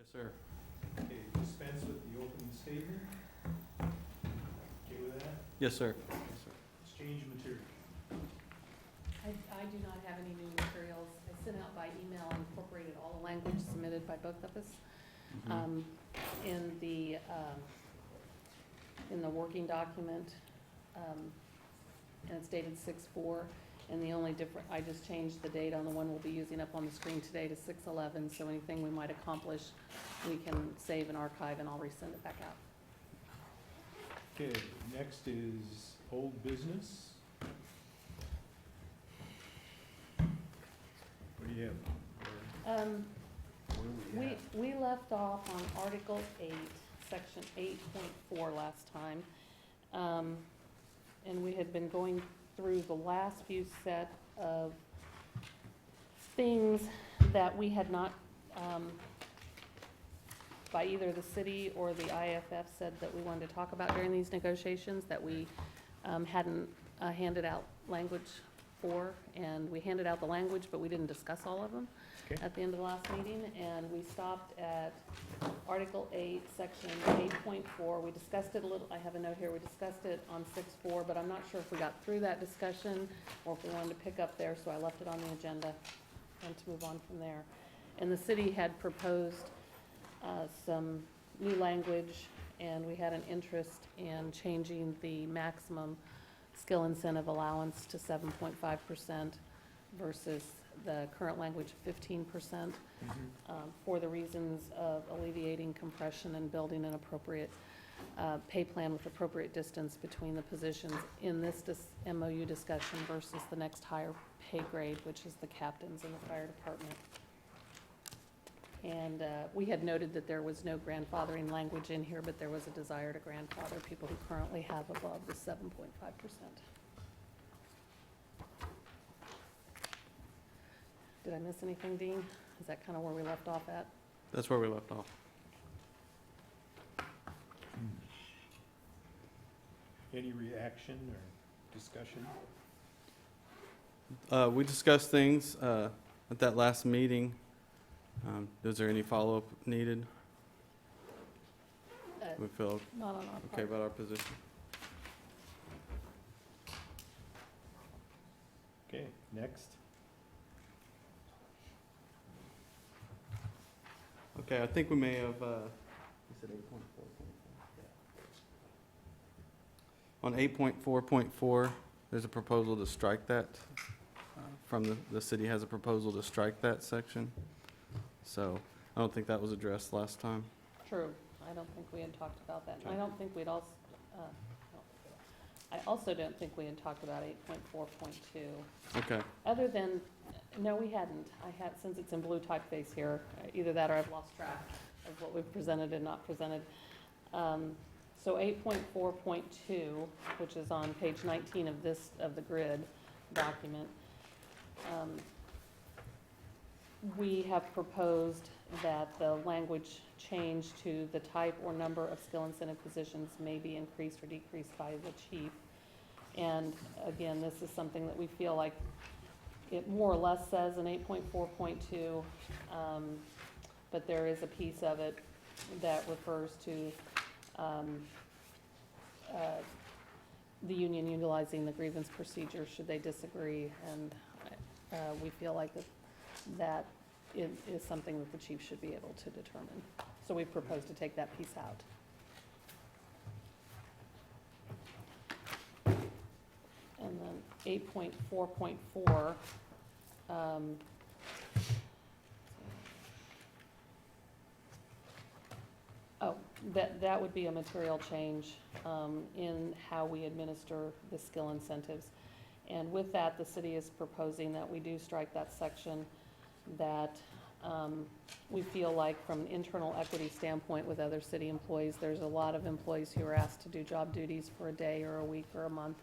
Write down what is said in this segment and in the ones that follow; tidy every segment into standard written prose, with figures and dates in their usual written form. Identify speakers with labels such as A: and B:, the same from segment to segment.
A: Yes, sir.
B: Okay, dispense with the opening statement. Okay with that?
A: Yes, sir. Yes, sir.
B: Exchange of material.
C: I do not have any new materials. I sent out by email and incorporated all the language submitted by both of us.
A: Mhm.
C: In the working document, and it's dated 6/4, and the only different, I just changed the date on the one we'll be using up on the screen today to 6/11, so anything we might accomplish, we can save and archive, and I'll resend it back out.
B: Okay, next is old business. What do you have? Where are we at?
C: We left off on Article 8, Section 8.4 last time. And we had been going through the last few set of things that we had not, by either the city or the IAFF said that we wanted to talk about during these negotiations, that we hadn't handed out language for. And we handed out the language, but we didn't discuss all of them
B: Okay.
C: at the end of the last meeting, and we stopped at Article 8, Section 8.4. We discussed it a little, I have a note here, we discussed it on 6/4, but I'm not sure if we got through that discussion or if we wanted to pick up there, so I left it on the agenda and to move on from there. And the city had proposed some new language, and we had an interest in changing the maximum skill incentive allowance to 7.5% versus the current language of 15%, for the reasons of alleviating compression and building an appropriate pay plan with appropriate distance between the positions in this MOU discussion versus the next higher pay grade, which is the captains in the fire department. And we had noted that there was no grandfathering language in here, but there was a desire to grandfather people who currently have above the 7.5%. Did I miss anything, Dean? Is that kind of where we left off at?
A: That's where we left off.
B: Any reaction or discussion?
A: We discussed things at that last meeting. Is there any follow-up needed? We feel
C: Not on our
A: okay
C: part.
A: about our position?
B: Okay, next.
A: Okay, I think we may have, you said 8.4. On 8.4.4, there's a proposal to strike that. From the city has a proposal to strike that section. So I don't think that was addressed last time.
C: True. I don't think we had talked about that. And I
A: Okay.
C: don't think we'd also, I also don't think we had talked about 8.4.2.
A: Okay,
C: Other than, no, we hadn't. I had, since it's in blue typeface here, either that or I've lost track of what we've presented and not presented. So 8.4.2, which is on page 19 of the grid document, we have proposed that the language change to the type or number of skill incentive positions may be increased or decreased by the chief. And again, this is something that we feel like it more or less says in 8.4.2, but there is a piece of it that refers to the union utilizing the grievance procedure should they disagree, and we feel like that is something that the chief should be able to determine. So we propose to take that piece out. And then 8.4.4, that would be a material change in how we administer the skill incentives. And with that, the city is proposing that we do strike that section, that we feel like from an internal equity standpoint with other city employees, there's a lot of employees who are asked to do job duties for a day or a week or a month,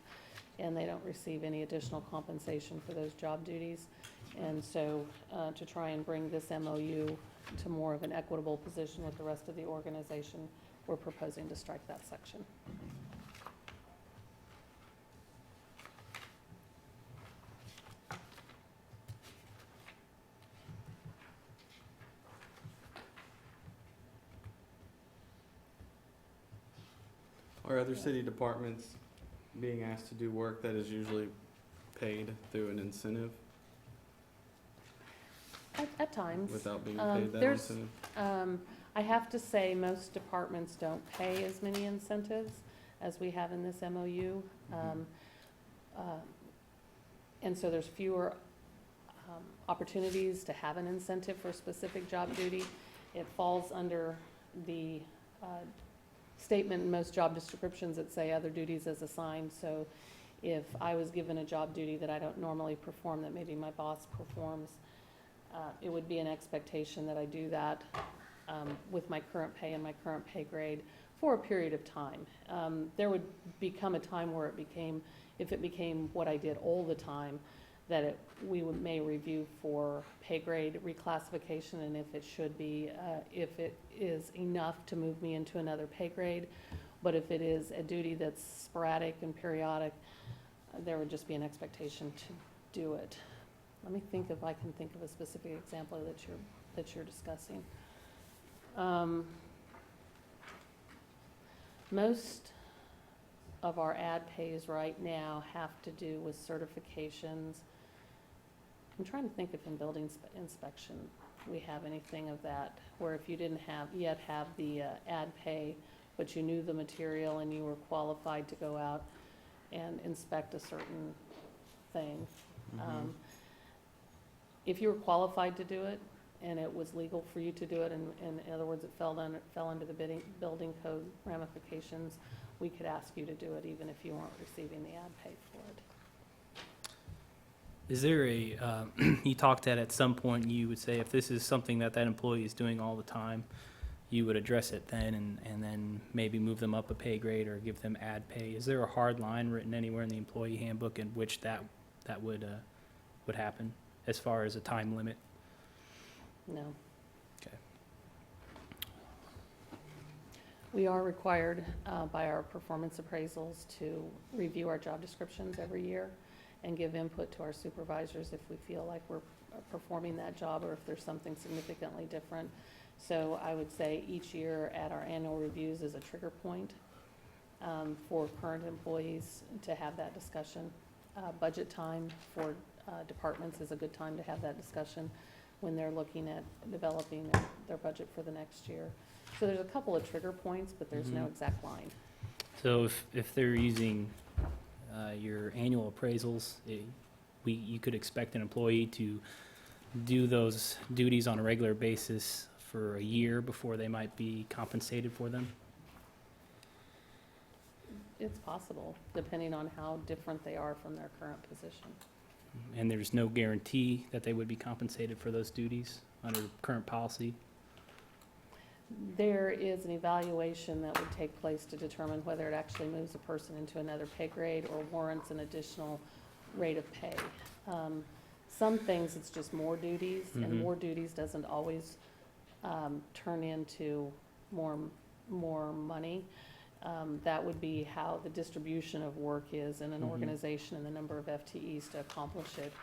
C: and they don't receive any additional compensation for those job duties. And so to try and bring this MOU to more of an equitable position with the rest of the organization, we're proposing to strike that section.
A: other city departments being asked to do work that is usually paid through an incentive
C: At times.
A: without being
C: Um,
A: paid that
C: there's-
A: incentive?
C: I have to say, most departments don't pay as many incentives as we have in this MOU. And so there's fewer opportunities to have an incentive for a specific job duty. It falls under the statement in most job descriptions that say other duties as assigned. So if I was given a job duty that I don't normally perform, that maybe my boss performs, it would be an expectation that I do that with my current pay and my current pay grade for a period of time. There would become a time where if it became what I did all the time, that may review for pay grade reclassification, and if it should be, if it is enough to move me into another pay grade. But if it is a duty that's sporadic and periodic, there would just be an expectation to do it. Let me think if I can think of a specific example that you're discussing. Most of our ad pays right now have to do with certifications. I'm trying to think if in building inspection, we have anything of that, where if you didn't yet have the ad pay, but you knew the material and you were qualified to go out and inspect a certain thing. If you were qualified to do it, and it was legal for you to do it, and in other words, it fell under the building code ramifications, we could ask you to do it even if you weren't receiving the ad pay for it.
D: Is there you talked at some point, you would say if this is something that employee is doing all the time, you would address it then and then maybe move them up a pay grade or give them ad pay. Is there a hard line written anywhere in the employee handbook in which that would happen as far as a time limit?
C: No.
D: Okay.
C: We are required by our performance appraisals to review our job descriptions every year and give input to our supervisors if we feel like we're performing that job or if there's something significantly different. So I would say each year at our annual reviews is a trigger point for current employees to have that discussion. Budget time for departments is a good time to have that discussion when they're looking at developing their budget for the next year. So there's a couple of trigger points, but there's no exact line.
D: So if they're using your annual appraisals, you could expect an employee to do those duties on a regular basis for a year before they might be compensated for them?
C: It's possible, depending on how different they are from their current position.
D: And there's no guarantee that they would be compensated for those duties under current policy?
C: There is an evaluation that would take place to determine whether it actually moves a person into another pay grade or warrants an additional rate of pay. Some things, it's just more duties, and more duties doesn't always turn into more money. That would be how the distribution of work is in an organization and the number of FTEs to accomplish it.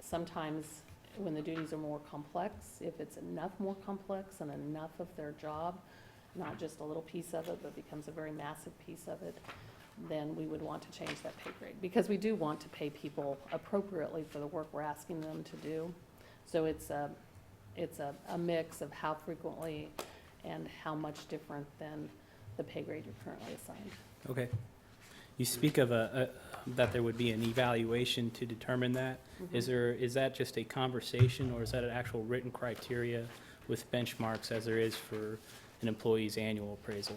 C: Sometimes when the duties are more complex, if it's enough more complex and enough of their job, not just a little piece of it, but becomes a very massive piece of it, then we would want to change that pay grade. Because we do want to pay people appropriately for the work we're asking them to do. So it's a mix of how frequently and how much different than the pay grade you're currently assigned.
D: Okay. You speak of that there would be an evaluation to determine that. Is that just a conversation, or is that an actual written criteria with benchmarks as there is for an employee's annual appraisal?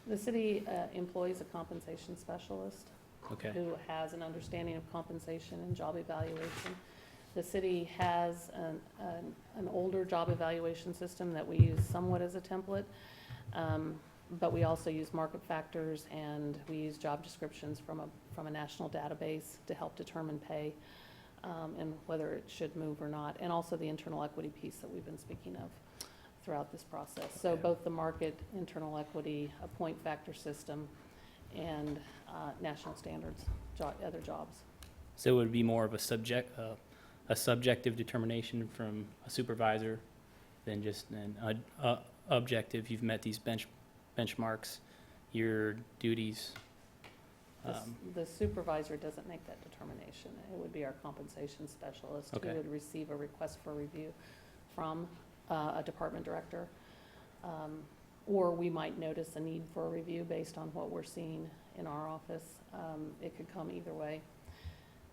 C: The city employs a compensation specialist
D: Okay.
C: who has an understanding of compensation and job evaluation. The city has an older job evaluation system that we use somewhat as a template, but we also use market factors, and we use job descriptions from a national database to help determine pay and whether it should move or not, and also the internal equity piece that we've been speaking of throughout this process. So
D: Okay.
C: both the market, internal equity, a point factor system, and national standards, other jobs.
D: So it would be more of a subjective determination from a supervisor than just an objective, you've met these benchmarks your duties.
C: The supervisor doesn't make that determination. It would be our compensation specialist who
D: Okay.
C: would receive a request for review from a department director. Or we might notice a need for a review based on what we're seeing in our office. It could come either way.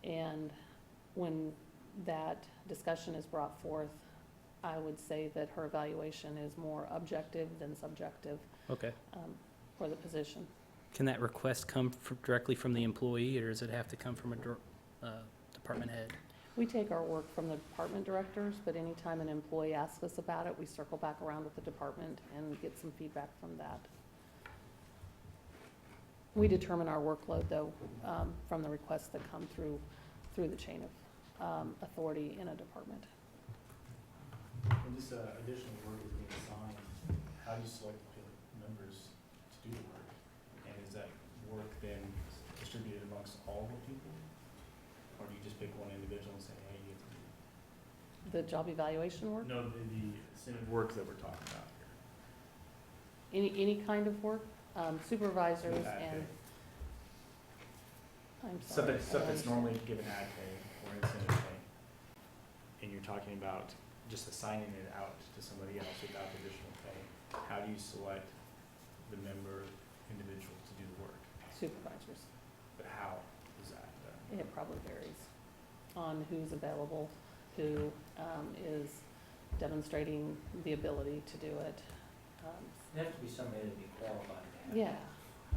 C: And when that discussion is brought forth, I would say that her evaluation is more objective than subjective
D: Okay.
C: for the position.
D: Can that request come directly from the employee, or does it have to come from a department head?
C: We take our work from the department directors, but anytime an employee asks us about it, we circle back around with the department and get some feedback from that. We determine our workload, though, from the requests that come through the chain of authority in a department.
E: When this additional work is being assigned, how do you select the members to do the work? And is that work then distributed amongst all the people? Or do you just pick one individual and say, hey, you have to do it?
C: The job evaluation work,
E: No, the incentive work that we're talking about here.
C: any kind of work, supervisors
E: With ad
C: and,
E: pay.
C: I'm
E: Stuff
C: sorry.
E: that's normally given ad pay or incentive pay. And you're talking about just assigning it out to somebody else without additional pay. How do you select the member individual to do the work?
C: Supervisors.
E: But how is that done?
C: It probably varies on who's available, who is demonstrating the ability to do it.
F: It has to be somebody that'd be qualified to have
C: Yeah,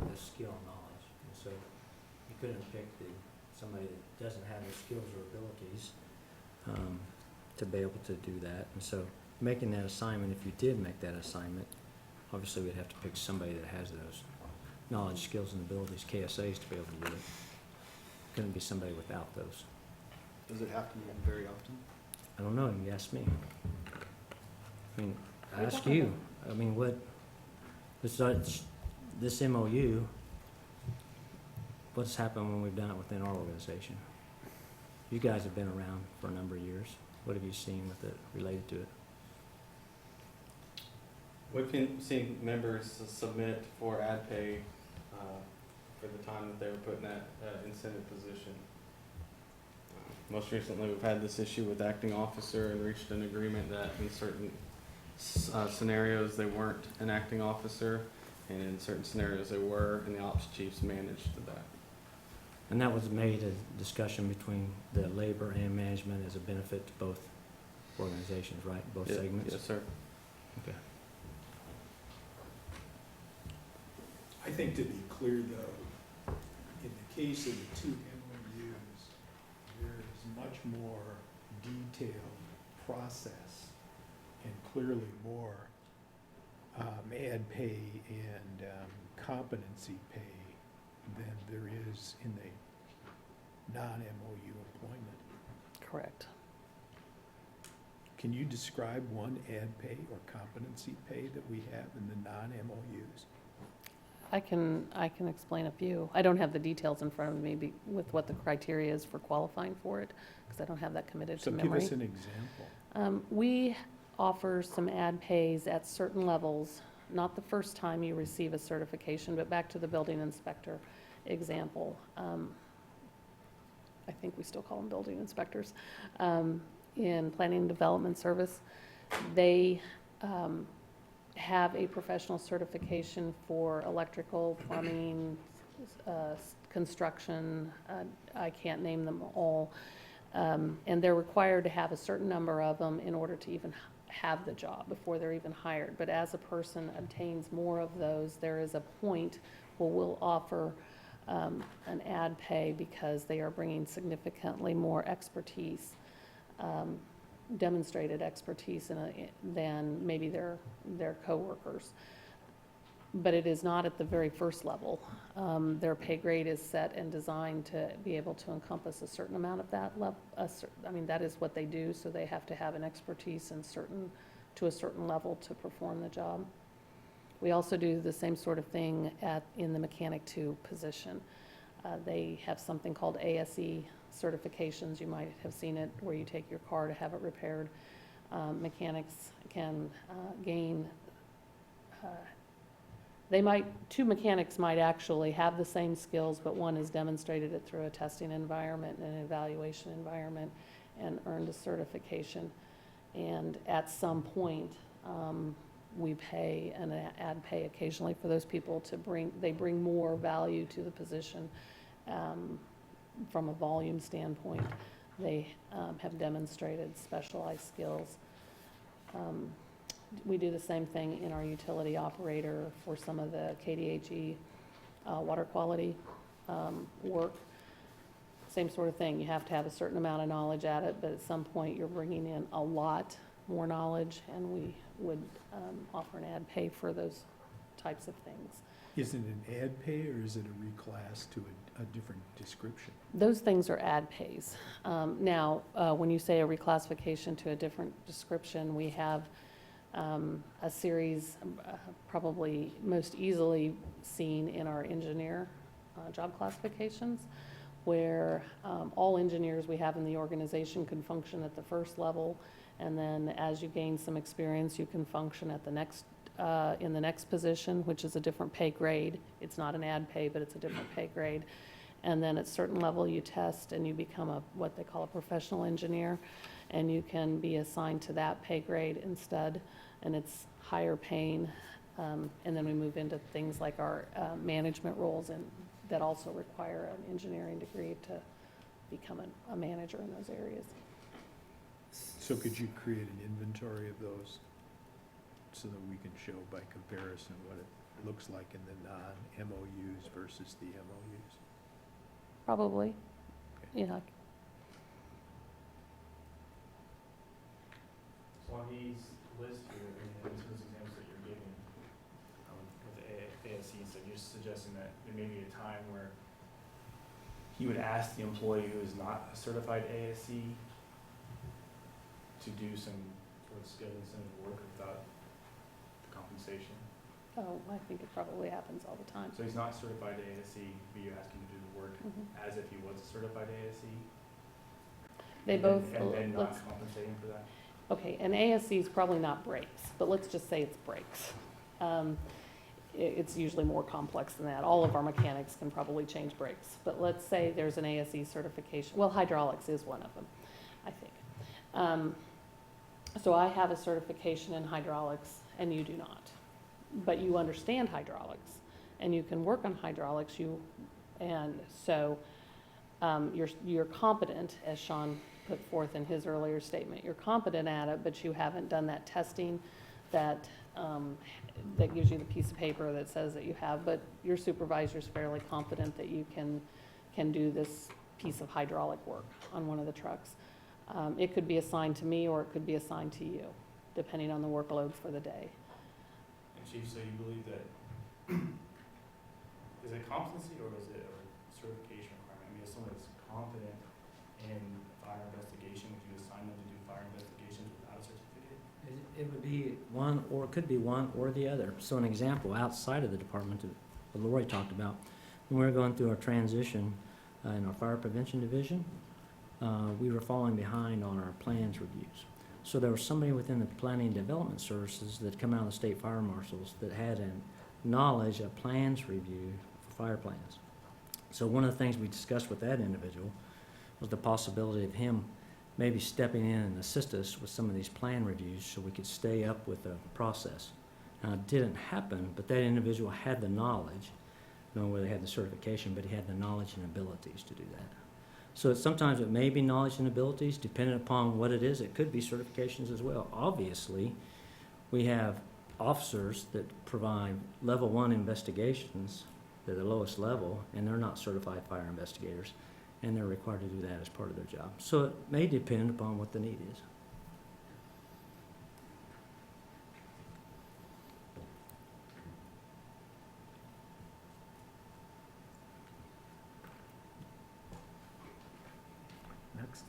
F: the skill and knowledge. And so you couldn't pick somebody that doesn't have the skills or abilities to be able to do that. And so making that assignment, if you did make that assignment, obviously we'd have to pick somebody that has those knowledge, skills, and abilities, KSAs, to be able to do it. Couldn't be somebody without those.
G: Does it have to be very often?
F: I don't know, you ask me. I mean, I
C: We're
F: ask
C: talking
F: you, I mean, besides this MOU, what's happened when we've done it within our organization? You guys have been around for a number of years. What have you seen with it, related to it?
A: We've seen members submit for ad pay for the time that they were put in that incentive position. Most recently, we've had this issue with acting officer and reached an agreement that in certain scenarios, they weren't an acting officer, and in certain scenarios, they were, and the ops chiefs managed that.
F: And that was made a discussion between the labor and management as a benefit to both organizations, right? Both
A: Yeah,
F: segments?
A: Yes, sir.
F: Okay.
B: I think to be clear though, in the case of the two MOUs, there is much more detailed process and clearly more ad pay and competency pay than there is in the non-MOU employment.
C: correct.
B: Can you describe one ad pay or competency pay that we have in the non-MOUs?
C: I can explain a few. I don't have the details in front of me with what the criteria is for qualifying for it, because I don't have that committed to
B: So give
C: memory.
B: us an example.
C: We offer some ad pays at certain levels, not the first time you receive a certification, but back to the building inspector example. I think we still call them building inspectors. In planning and development service, they have a professional certification for electrical, plumbing, construction, I can't name them all. And they're required to have a certain number of them in order to even have the job before they're even hired. But as a person obtains more of those, there is a point where we'll offer an ad pay because they are bringing significantly more expertise, demonstrated expertise than maybe their coworkers. But it is not at the very first level. Their pay grade is set and designed to be able to encompass a certain amount of that level. I mean, that is what they do, so they have to have an expertise to a certain level to perform the job. We also do the same sort of thing in the mechanic 2 position. They have something called ASE certifications. You might have seen it, where you take your car to have it repaired. Mechanics can gain two mechanics might actually have the same skills, but one has demonstrated it through a testing environment and an evaluation environment and earned a certification. And at some point, we pay and add pay occasionally for those people they bring more value to the position from a volume standpoint. They have demonstrated specialized skills. We do the same thing in our utility operator for some of the KDHE water quality work. Same sort of thing. You have to have a certain amount of knowledge at it, but at some point you're bringing in a lot more knowledge, and we would offer an ad pay for those types of things.
B: Is it an ad pay or is it a reclass to a different description?
C: Those things are ad pays. Now, when you say a reclassification to a different description, we have a series, probably most easily seen in our engineer job classifications, where all engineers we have in the organization can function at the first level, and then as you gain some experience, you can function at the next in the next position, which is a different pay grade. It's not an ad pay, but it's a different pay grade. And then at a certain level, you test and you become what they call a professional engineer, and you can be assigned to that pay grade instead, and it's higher paying. And then we move into things like our management roles, and that also require an engineering degree to become a manager in those areas.
B: So could you create an inventory of those so that we can show by comparison what it looks like in the non-MOUs versus the MOUs?
C: Probably, yeah.
E: So on these lists here, and those examples that you're giving, with the ASC, so you're suggesting that there may be a time where he would ask the employee who is not a certified ASC to do some sort of skilled incentive work without the compensation.
C: Oh, I think it probably happens all the time.
E: So he's not certified ASC, but you're asking him to do the work
C: Mhm.
E: as if he was a certified ASC?
C: They
E: and
C: both,
E: then- And then not
C: let's,
E: compensating for that?
C: okay, an ASC is probably not brakes, but let's just say it's brakes. It's usually more complex than that. All of our mechanics can probably change brakes, but let's say there's an ASC certification. Well, hydraulics is one of them, I think. So I have a certification in hydraulics and you do not, but you understand hydraulics and you can work on hydraulics. You're competent, as Sean put forth in his earlier statement. You're competent at it, but you haven't done that testing that gives you the piece of paper that says that you have, but your supervisor's fairly confident that you can do this piece of hydraulic work on one of the trucks. It could be assigned to me or it could be assigned to you, depending on the workload for the day.
E: And Chief, so you believe that, is it competency or is it a certification requirement? I mean, if someone that's confident in fire investigation, would you assign them to do fire investigations without a certificate?
F: It would be one, or it could be one or the other. So an example, outside of the department that Lori talked about, when we were going through our transition in our fire prevention division, we were falling behind on our plans reviews. So there was somebody within the planning and development services that come out of the state fire marshals that had a knowledge of plans review for fire plans. So one of the things we discussed with that individual was the possibility of him maybe stepping in and assist us with some of these plan reviews so we could stay up with the process. Now, it didn't happen, but that individual had the knowledge, not whether they had the certification, but he had the knowledge and abilities to do that. So sometimes it may be knowledge and abilities, depending upon what it is. It could be certifications as well. Obviously, we have officers that provide level 1 investigations. They're the lowest level, and they're not certified fire investigators, and they're required to do that as part of their job. So it may depend upon what the need is.
B: Next.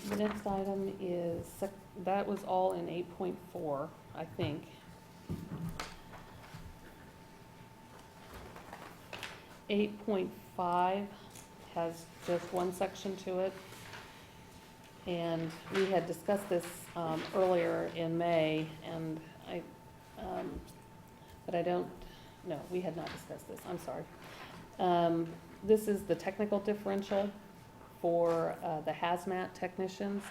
C: The next item is, that was all in 8.4, I think. 8.5 has just one section to it. And we had discussed this earlier in May, and but I don't, no, we had not discussed this, I'm sorry. This is the technical differential for the hazmat technicians.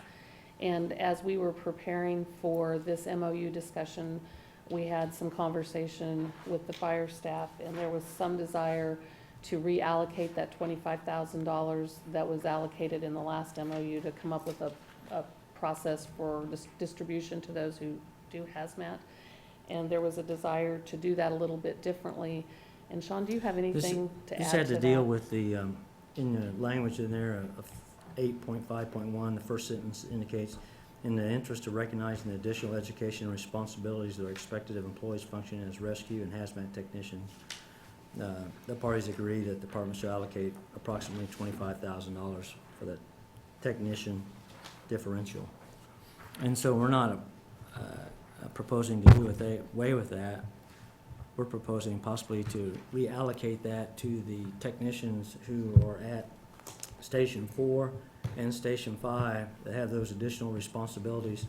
C: And as we were preparing for this MOU discussion, we had some conversation with the fire staff, and there was some desire to reallocate that $25,000 that was allocated in the last MOU to come up with a process for distribution to those who do hazmat. And there was a desire to do that a little bit differently. And Sean, do you have anything to add to that?
F: This had to deal with the, in the language in there of 8.5.1, the first sentence indicates, in the interest of recognizing the additional education and responsibilities that are expected of employees functioning as rescue and hazmat technicians, the parties agree that the department should allocate approximately $25,000 for the technician differential. And so we're not proposing to do away with that. We're proposing possibly to reallocate that to the technicians who are at Station 4 and Station 5 that have those additional responsibilities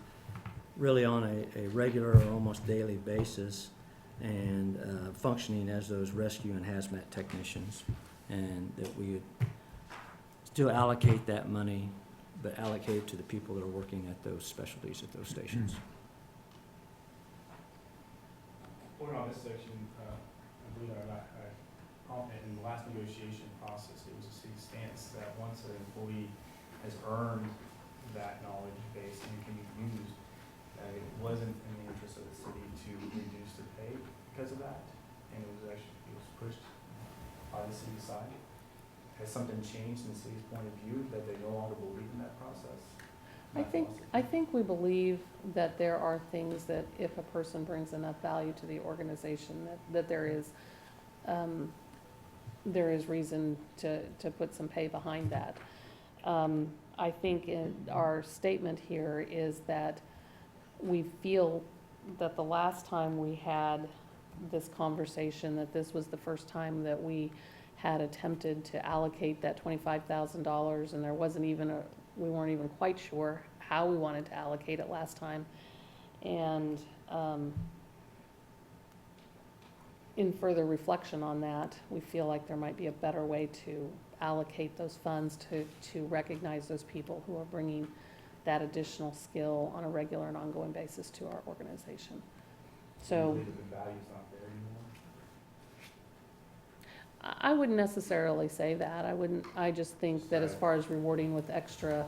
F: really on a regular or almost daily basis, and functioning as those rescue and hazmat technicians. And that we would still allocate that money, but allocate it to the people that are working at those specialties at those stations.
E: Point on this section, I believe it or not, in the last negotiation process, it was the city's stance that once an employee has earned that knowledge base and can be used, that it wasn't in the interest of the city to reduce their pay because of that, and it was pushed by the city side. Has something changed in the city's point of view that they no longer believe in that process?
C: I think we believe that there are things that if a person brings enough value to the organization, that there is reason to put some pay behind that. I think in our statement here is that we feel that the last time we had this conversation, that this was the first time that we had attempted to allocate that $25,000, and there wasn't even we weren't even quite sure how we wanted to allocate it last time. And in further reflection on that, we feel like there might be a better way to allocate those funds to recognize those people who are bringing that additional skill on a regular and ongoing basis to our organization.
E: Do you
C: So
E: believe that the value's not there anymore?
C: I wouldn't necessarily say that. I just think that as far as rewarding with extra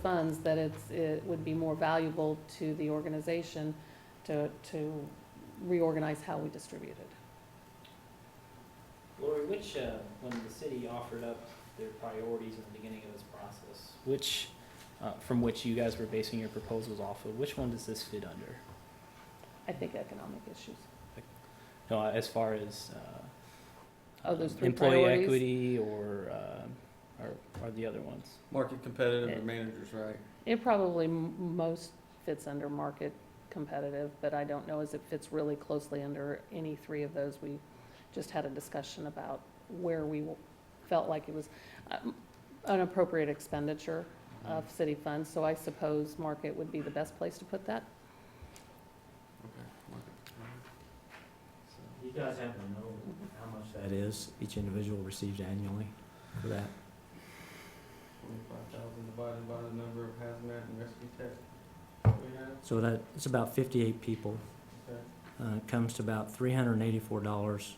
C: funds, that it would be more valuable to the organization to reorganize how we distribute it.
D: Lori, when the city offered up their priorities in the beginning of this process, from which you guys were basing your proposals off of, which one does this fit under?
C: I think economic issues.
D: No, as far as
C: Those three
D: employee
C: priorities?
D: equity or the other ones?
A: Market competitive
C: Yeah.
A: or managers, right?
C: It probably most fits under market competitive, but I don't know as it fits really closely under any three of those. We just had a discussion about where we felt like it was an appropriate expenditure of city funds, so I suppose market would be the best place to put that.
A: Okay. Market competitive.
F: You guys happen to know how much that is, each individual receives annually for that?
A: 25,000 divided by the number of hazmat and rescue tech we have.
F: So that, it's about 58 people.
A: Okay.
F: It comes to about $384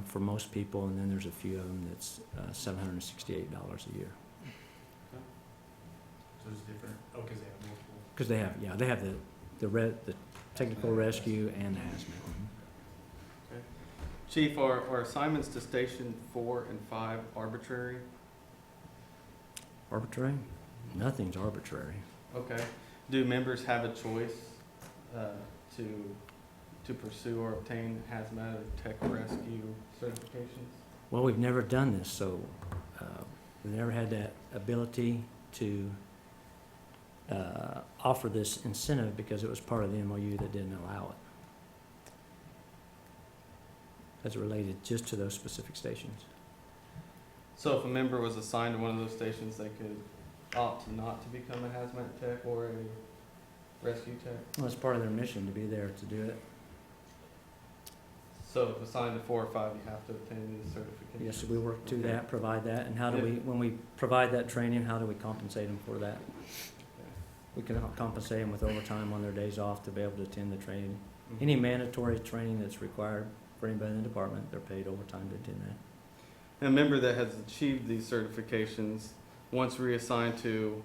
F: for most people, and then there's a few of them that's $768 a year.
E: So it's different, because they have multiple.
F: Because they have the technical rescue and the hazmat.
A: Chief, are assignments to Station 4 and 5 arbitrary?
F: Arbitrary? Nothing's arbitrary.
A: Okay. Do members have a choice to pursue or obtain hazmat or tech rescue certifications?
F: Well, we've never done this, so we've never had that ability to offer this incentive because it was part of the MOU that didn't allow it. As it related just to those specific stations.
A: So if a member was assigned to one of those stations, they could opt not to become a hazmat tech or a rescue tech?
F: Well, it's part of their mission to be there to do it.
A: So if assigned to 4 or 5, you have to obtain these certifications?
F: Yes, we work to
A: Okay.
F: that, provide that, and how do
A: Yeah.
F: we, when we provide that training, how do we compensate them for that? We can compensate them with overtime on their days off to be able to attend the training.
A: Mhm.
F: Any mandatory training that's required for anybody in the department, they're paid overtime to attend that.
A: And a member that has achieved these certifications, once reassigned to,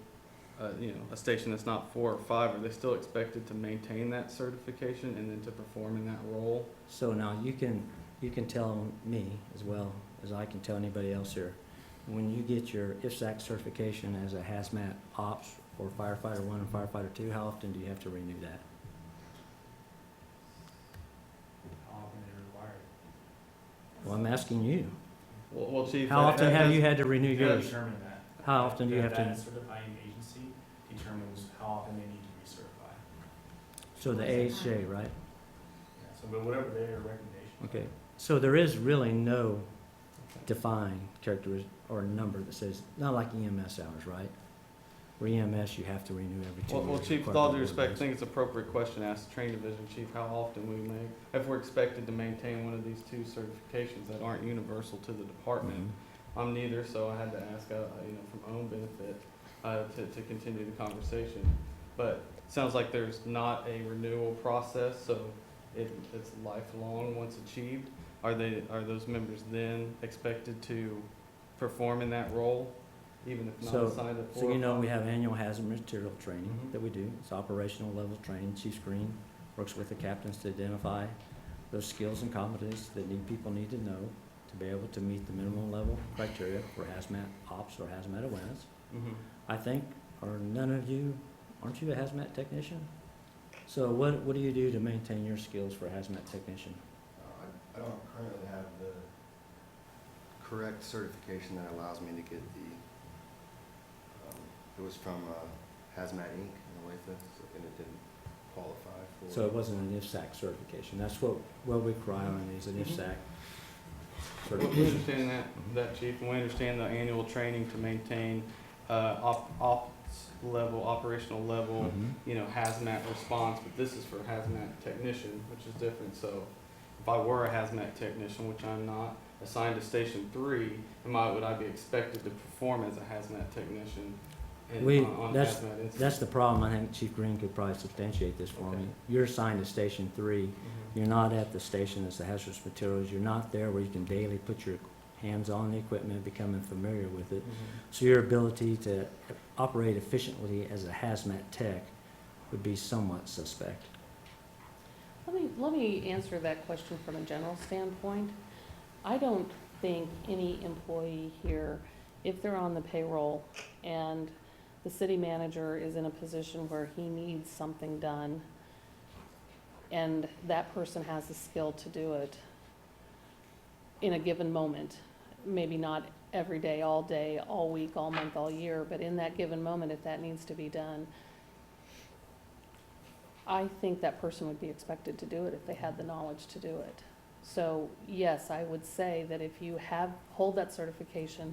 A: a station that's not 4 or 5, are they still expected to maintain that certification and then to perform in that role?
F: So now you can tell me as well as I can tell anybody else here. When you get your IFSAC certification as a hazmat ops or firefighter 1 and firefighter 2, how often do you have to renew that?
E: How often they require?
F: Well, I'm asking you.
A: Well, Chief.
F: How often have you had to renew
E: You gotta
F: yours?
E: determine that.
F: How often do you have
E: That
F: to?
E: certifying agency determines how often they need to recertify.
F: So the AHJ, right?
E: Yeah, so, but whatever their recommendation.
F: Okay. So there is really no defined characteristic or number that says, not like EMS hours, right? Where EMS, you have to renew every 2 years.
A: Well, Chief, with all due respect, I think it's an appropriate question to ask the training division chief how often we may, if we're expected to maintain one of these 2 certifications that aren't universal to the department.
F: Mhm.
A: I'm neither, so I had to ask, for my own benefit, to continue the conversation. But it sounds like there's not a renewal process, so it's lifelong once achieved. Are those members then expected to perform in that role, even if not assigned at 4
F: So
A: or
F: you know,
A: 5?
F: we have annual hazard material training
A: Mhm.
F: that we do. It's operational level training. Chief Green works with the captains to identify those skills and competencies that people need to know to be able to meet the minimum level criteria for hazmat ops or hazmat awareness.
A: Mhm.
F: I think, or none of you, aren't you a hazmat technician? So what do you do to maintain your skills for a hazmat technician?
G: I don't currently have the correct certification that allows me to get it was from Hazmat Inc. in Olathe, and it didn't qualify for.
F: So it wasn't an IFSAC certification. That's what we require on these, an IFSAC
A: We
F: certification.
A: understand that, Chief, and we understand the annual training to maintain ops level, operational level,
F: Mhm.
A: Hazmat response, but this is for hazmat technician, which is different. So if I were a hazmat technician, which I'm not, assigned to Station 3, would I be expected to perform as a hazmat technician on
F: That's
A: hazmat incidents?
F: That's the problem. I think Chief Green could probably substantiate this for me.
A: Okay.
F: You're assigned to Station 3.
A: Mhm.
F: You're not at the station that's the hazardous materials. You're not there where you can daily put your hands on the equipment, becoming familiar with it.
A: Mhm.
F: So your ability to operate efficiently as a hazmat tech would be somewhat suspect.
C: Let me answer that question from a general standpoint. I don't think any employee here, if they're on the payroll and the city manager is in a position where he needs something done, and that person has the skill to do it in a given moment, maybe not every day, all week, all month, all year, but in that given moment, if that needs to be done, I think that person would be expected to do it if they had the knowledge to do it. So, yes, I would say that if you hold that certification,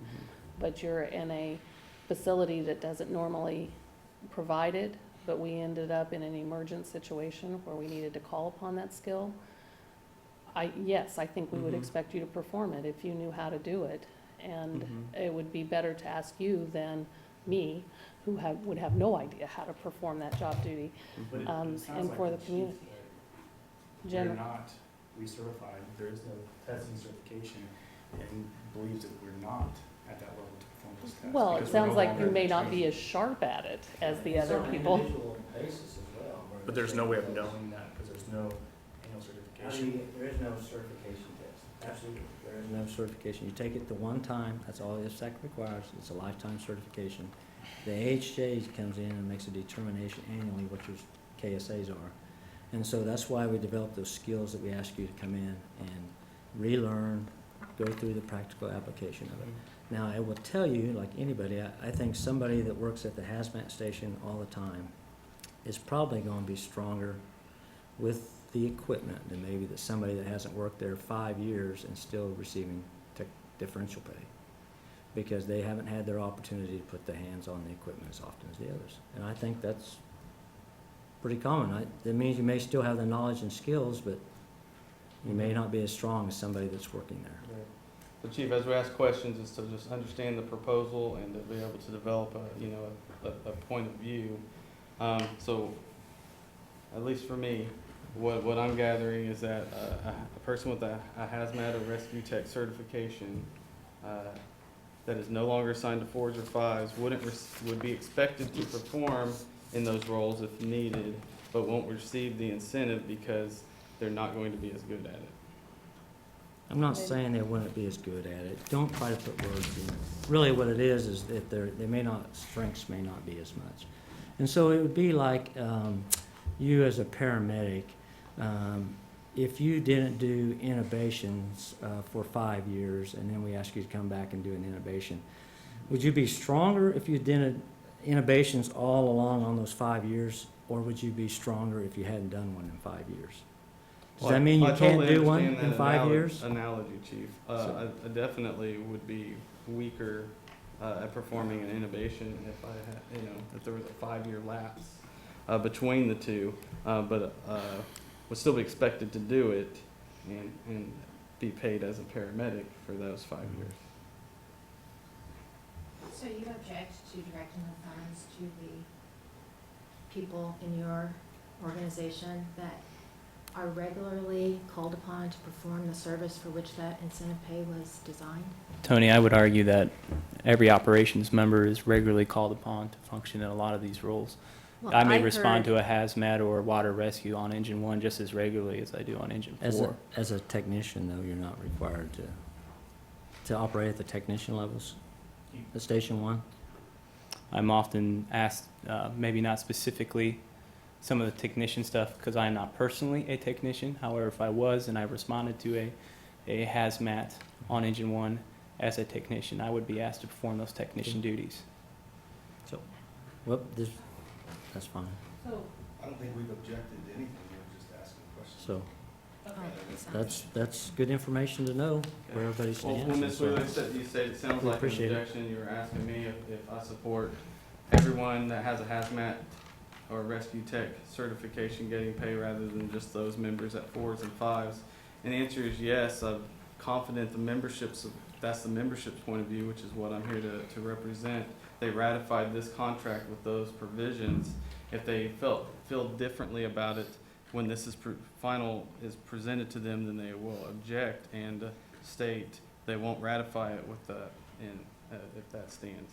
C: but you're in a facility that doesn't normally provide it, but we ended up in an emergent situation where we needed to call upon that skill, I think we would
A: Mhm.
C: expect you to perform it if you knew how to do it. And
A: Mhm.
C: it would be better to ask you than me, who would have no idea how to perform that job duty.
E: But it
C: And
E: sounds like
C: for the
E: chief
C: community.
E: that They're
C: Jen,
E: not recertified, there is no testing certification, and believes that we're not at that level to perform those tests.
C: well, it
E: because we're no
C: sounds like
E: longer
C: you may not be
E: trained.
C: as sharp at it as the
F: It's
C: other
F: on an
C: people.
F: individual basis as well, where
E: But there's no way of knowing that, because there's no annual certification.
F: There is no certification test. Absolutely. There is no certification. You take it the one time, that's all IFSAC requires. It's a lifetime certification. The AHJ comes in and makes a determination annually what your KSAs are. And so that's why we develop those skills that we ask you to come in and relearn, go through the practical application of it. Now, I will tell you, like anybody, I think somebody that works at the hazmat station all the time is probably going to be stronger with the equipment than maybe that somebody that hasn't worked there 5 years and still receiving differential pay. because they haven't had their opportunity to put their hands on the equipment as often as the others. And I think that's pretty common. That means you may still have the knowledge and skills, but you may not be as strong as somebody that's working there.
A: Right. So Chief, as we ask questions, is to just understand the proposal and to be able to develop a point of view. So, at least for me, what I'm gathering is that a person with a hazmat or rescue tech certification that is no longer assigned to 4s or 5s would be expected to perform in those roles if needed, but won't receive the incentive because they're not going to be as good at it.
F: I'm not saying they wouldn't be as good at it. Don't try to put words in. Really what it is that strengths may not be as much. And so it would be like you as a paramedic, if you didn't do intubations for 5 years and then we ask you to come back and do an intubation, would you be stronger if you did intubations all along on those 5 years, or would you be stronger if you hadn't done one in 5 years? Does that mean you
A: I
F: can't
A: totally
F: do one
A: understand
F: in
A: that
F: 5 years?
A: Analogy, Chief. I definitely would be weaker at performing an intubation if I had, if there was a 5-year lapse between the two, but would still be expected to do it and be paid as a paramedic for those 5 years.
H: So you object to directing the funds to the people in your organization that are regularly called upon to perform the service for which that incentive pay was designed?
D: Tony, I would argue that every operations member is regularly called upon to function in a lot of these roles.
H: Well,
D: I may
H: heard-
D: respond to a hazmat or water rescue on engine 1 just as regularly as I do on engine 4.
F: As a technician, though, you're not required to operate at the technician levels at Station 1?
D: I'm often asked, maybe not specifically some of the technician stuff because I am not personally a technician. However, if I was and I responded to a hazmat on engine 1 as a technician, I would be asked to perform those technician duties.
F: Well, that's fine.
C: So,
G: I don't think we've objected to anything, we're just asking questions.
F: So
C: okay.
F: that's good information to know where everybody
A: Well,
F: stands.
A: Ms. Wheeler said, you said it sounds
F: We
A: like an
F: appreciate it.
A: objection. You were asking me if I support everyone that has a hazmat or rescue tech certification getting paid rather than just those members at 4s and 5s. And the answer is yes. I'm confident that's the membership's point of view, which is what I'm here to represent. They ratified this contract with those provisions. If they feel differently about it when this is is presented to them, then they will object and state they won't ratify it if that stands.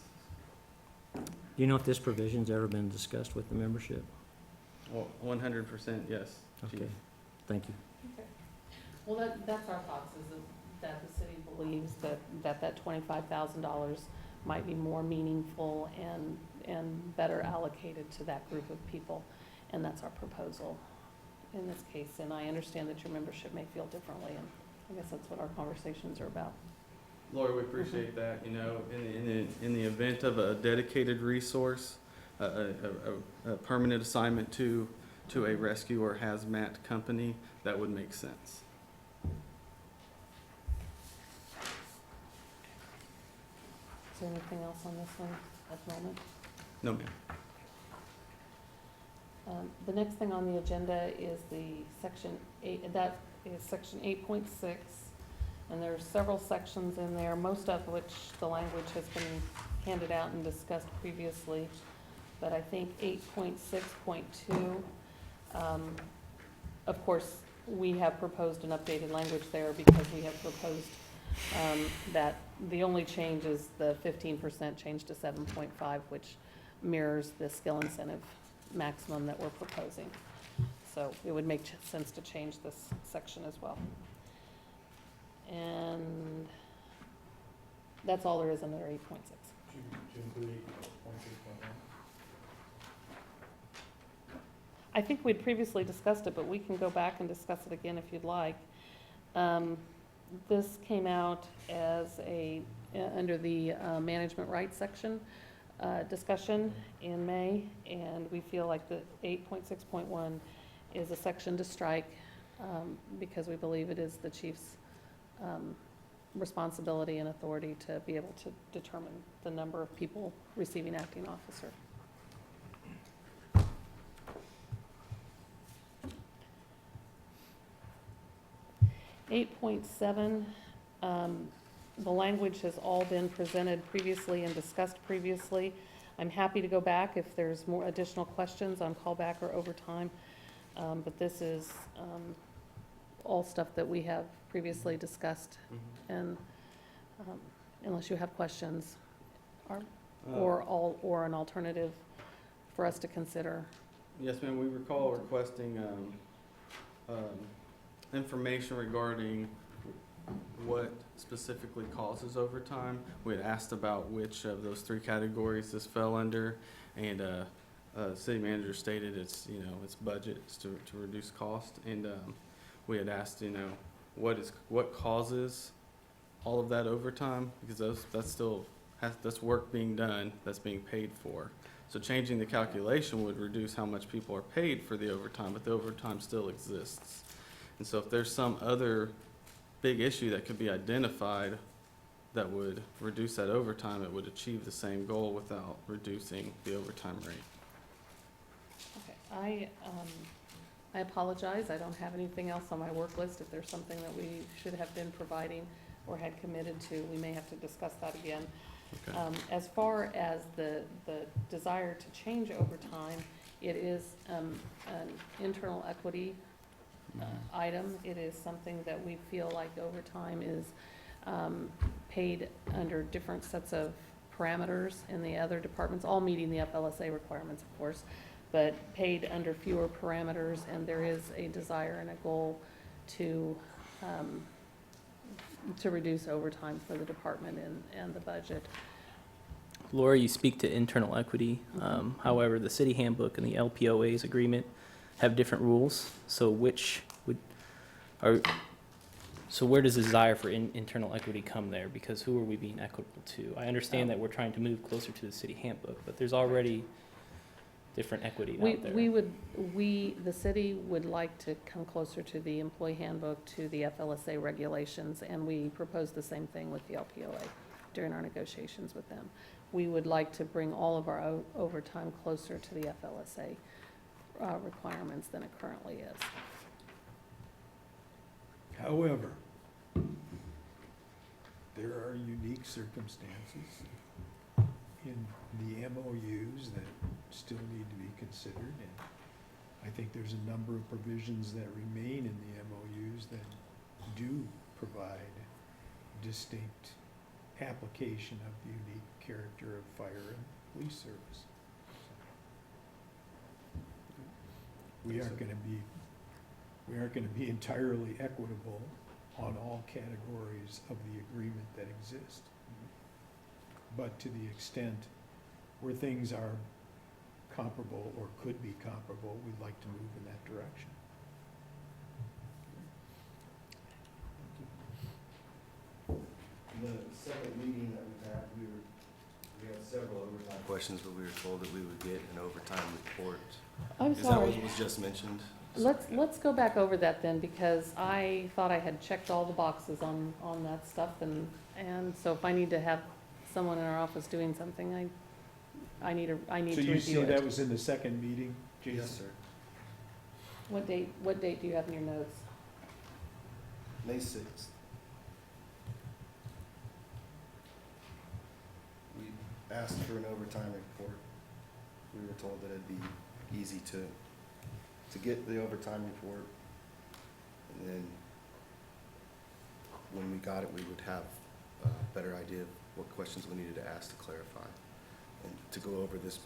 F: Do you know if this provision's ever been discussed with the membership?
A: Well, 100% yes, Chief.
F: Okay, thank you.
C: Well, that's our thoughts, is that the city believes that $25,000 might be more meaningful and better allocated to that group of people, and that's our proposal in this case. And I understand that your membership may feel differently, and I guess that's what our conversations are about.
A: Lori, we appreciate that. In the event of a dedicated resource, a permanent assignment to a rescue or hazmat company, that would make sense.
C: Is there anything else on this one at the moment?
A: No, ma'am.
C: The next thing on the agenda is section 8.6, and there are several sections in there, most of which the language has been handed out and discussed previously. But I think 8.6.2, of course, we have proposed an updated language there because we have proposed that the only change is the 15% change to 7.5, which mirrors the skill incentive maximum that we're proposing. So it would make sense to change this section as well. And that's all there is under 8.6.
E: Should include 8.6.1.
C: I think we'd previously discussed it, but we can go back and discuss it again if you'd like. This came out as under the management rights section discussion in May, and we feel like the 8.6.1 is a section to strike because we believe it is the chief's responsibility and authority to be able to determine the number of people receiving acting officer. Eight point seven, the language has all been presented previously and discussed previously. I'm happy to go back if there's more additional questions on callback or overtime, but this is all stuff that we have previously discussed, and unless you have questions, or an alternative for us to consider.
A: Yes, ma'am, we recall requesting information regarding what specifically causes overtime. We had asked about which of those three categories this fell under, and city manager stated it's, you know, it's budgets to reduce cost, and we had asked, you know, what causes all of that overtime, because that's work being done, that's being paid for. So changing the calculation would reduce how much people are paid for the overtime, but the overtime still exists. And so if there's some other big issue that could be identified that would reduce that overtime, it would achieve the same goal without reducing the overtime rate.
C: Okay, I apologize, I don't have anything else on my work list. If there's something that we should have been providing or had committed to, we may have to discuss that again.
A: Okay.
C: As far as the desire to change overtime, it is an internal equity item. It is something that we feel like overtime is paid under different sets of parameters in the other departments, all meeting the FLSA requirements, of course, but paid under fewer parameters, and there is a desire and a goal to reduce overtime for the department and the budget.
D: Laura, you speak to internal equity. However, the city handbook and the LPOA's agreement have different rules. So so where does the desire for internal equity come there? Because who are we being equitable to? I understand that we're trying to move closer to the city handbook, but there's already different equity out there.
C: The city would like to come closer to the employee handbook, to the FLSA regulations, and we proposed the same thing with the LPOA during our negotiations with them. We would like to bring all of our overtime closer to the FLSA requirements than it currently is.
B: However, there are unique circumstances in the MOUs that still need to be considered, and I think there's a number of provisions that remain in the MOUs that do provide distinct application of the unique character of fire and police service. We aren't gonna be entirely equitable on all categories of the agreement that exist. But to the extent where things are comparable or could be comparable, we'd like to move in that direction.
G: The second meeting that we've had, we had several overtime questions, but we were told that we would get an overtime report.
C: I'm
G: Is that
C: sorry.
G: what was just mentioned?
C: Let's go back over that then, because I thought I had checked all the boxes on that stuff, and so if I need to have someone in our office doing something, I need to review it.
B: So you say that was in the second meeting, Jason?
G: Yes, sir.
C: What date do you have in your notes?
G: May 6th. We asked for an overtime report. We were told that it'd be easy to get the overtime report. And then when we got it, we would have a better idea of what questions we needed to ask to clarify and to go over this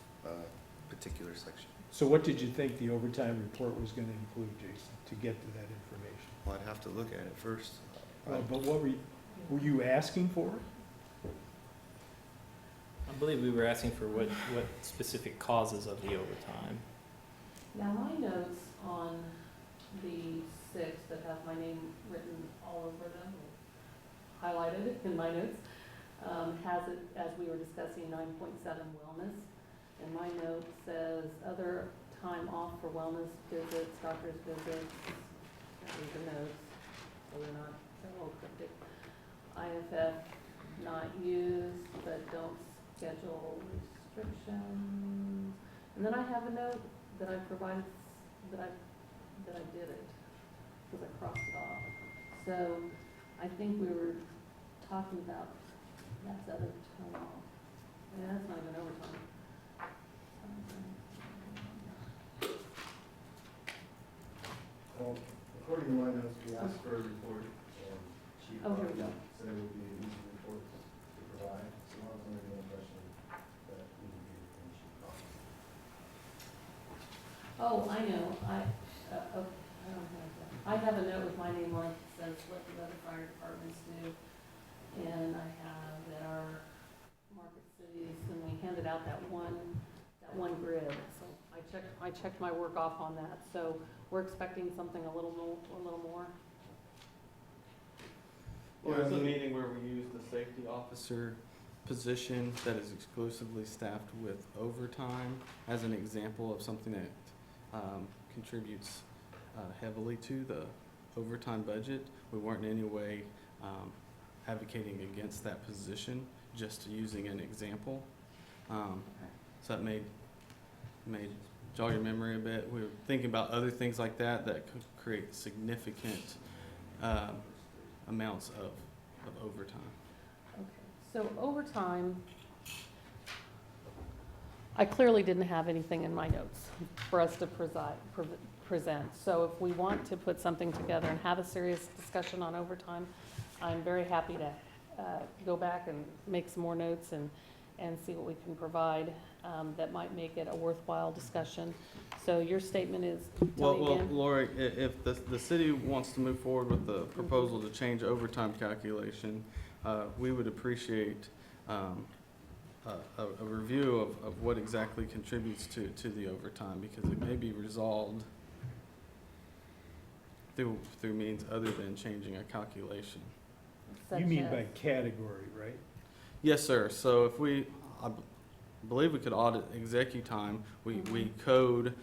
G: particular section.
B: So what did you think the overtime report was gonna include, Jason, to get to that information?
G: Well, I'd have to look at it first.
B: But what were you asking for?
D: I believe we were asking for what specific causes of the overtime.
C: Now, my notes on the 6th that have my name written all over them, highlighted in my notes, has it, as we were discussing, 9.7 wellness. And my note says other time off for wellness visits, doctor's visits. These are notes, so they're all cryptic. IFF not used, but don't schedule restrictions. And then I have a note that I provided, that I did it, because I crossed it off. So I think we were talking about, that's other time off. Yeah, that's not even overtime.
G: Well, according to my notes, we asked for a report, and she
C: Oh, here we go.
G: said it would be an easy report to provide, so I was under the impression that we would get it when she called.
C: Oh, I know, okay, I don't have that. I have a note with my name on it that says what the other fire departments do. And I have that our market cities, and we handed out that one grid. So I checked my work off on that. So we're expecting something a little more.
A: Well, there's a meeting where we use the safety officer position that is exclusively staffed with overtime as an example of something that contributes heavily to the overtime budget. We weren't in any way advocating against that position, just using an example. So that made jog your memory a bit. We were thinking about other things like that that could create significant amounts of overtime.
C: Okay, so overtime, I clearly didn't have anything in my notes for us to present. So if we want to put something together and have a serious discussion on overtime, I'm very happy to go back and make some more notes and see what we can provide that might make it a worthwhile discussion. So your statement is, tell me
A: Well,
C: again.
A: Lori, if the city wants to move forward with the proposal to change overtime calculation, we would appreciate a review of what exactly contributes to the overtime, because it may be resolved through means other than changing a calculation.
C: Such
B: You mean
C: as-
B: by category, right?
A: Yes, sir. So if I believe we could audit executive time, we code,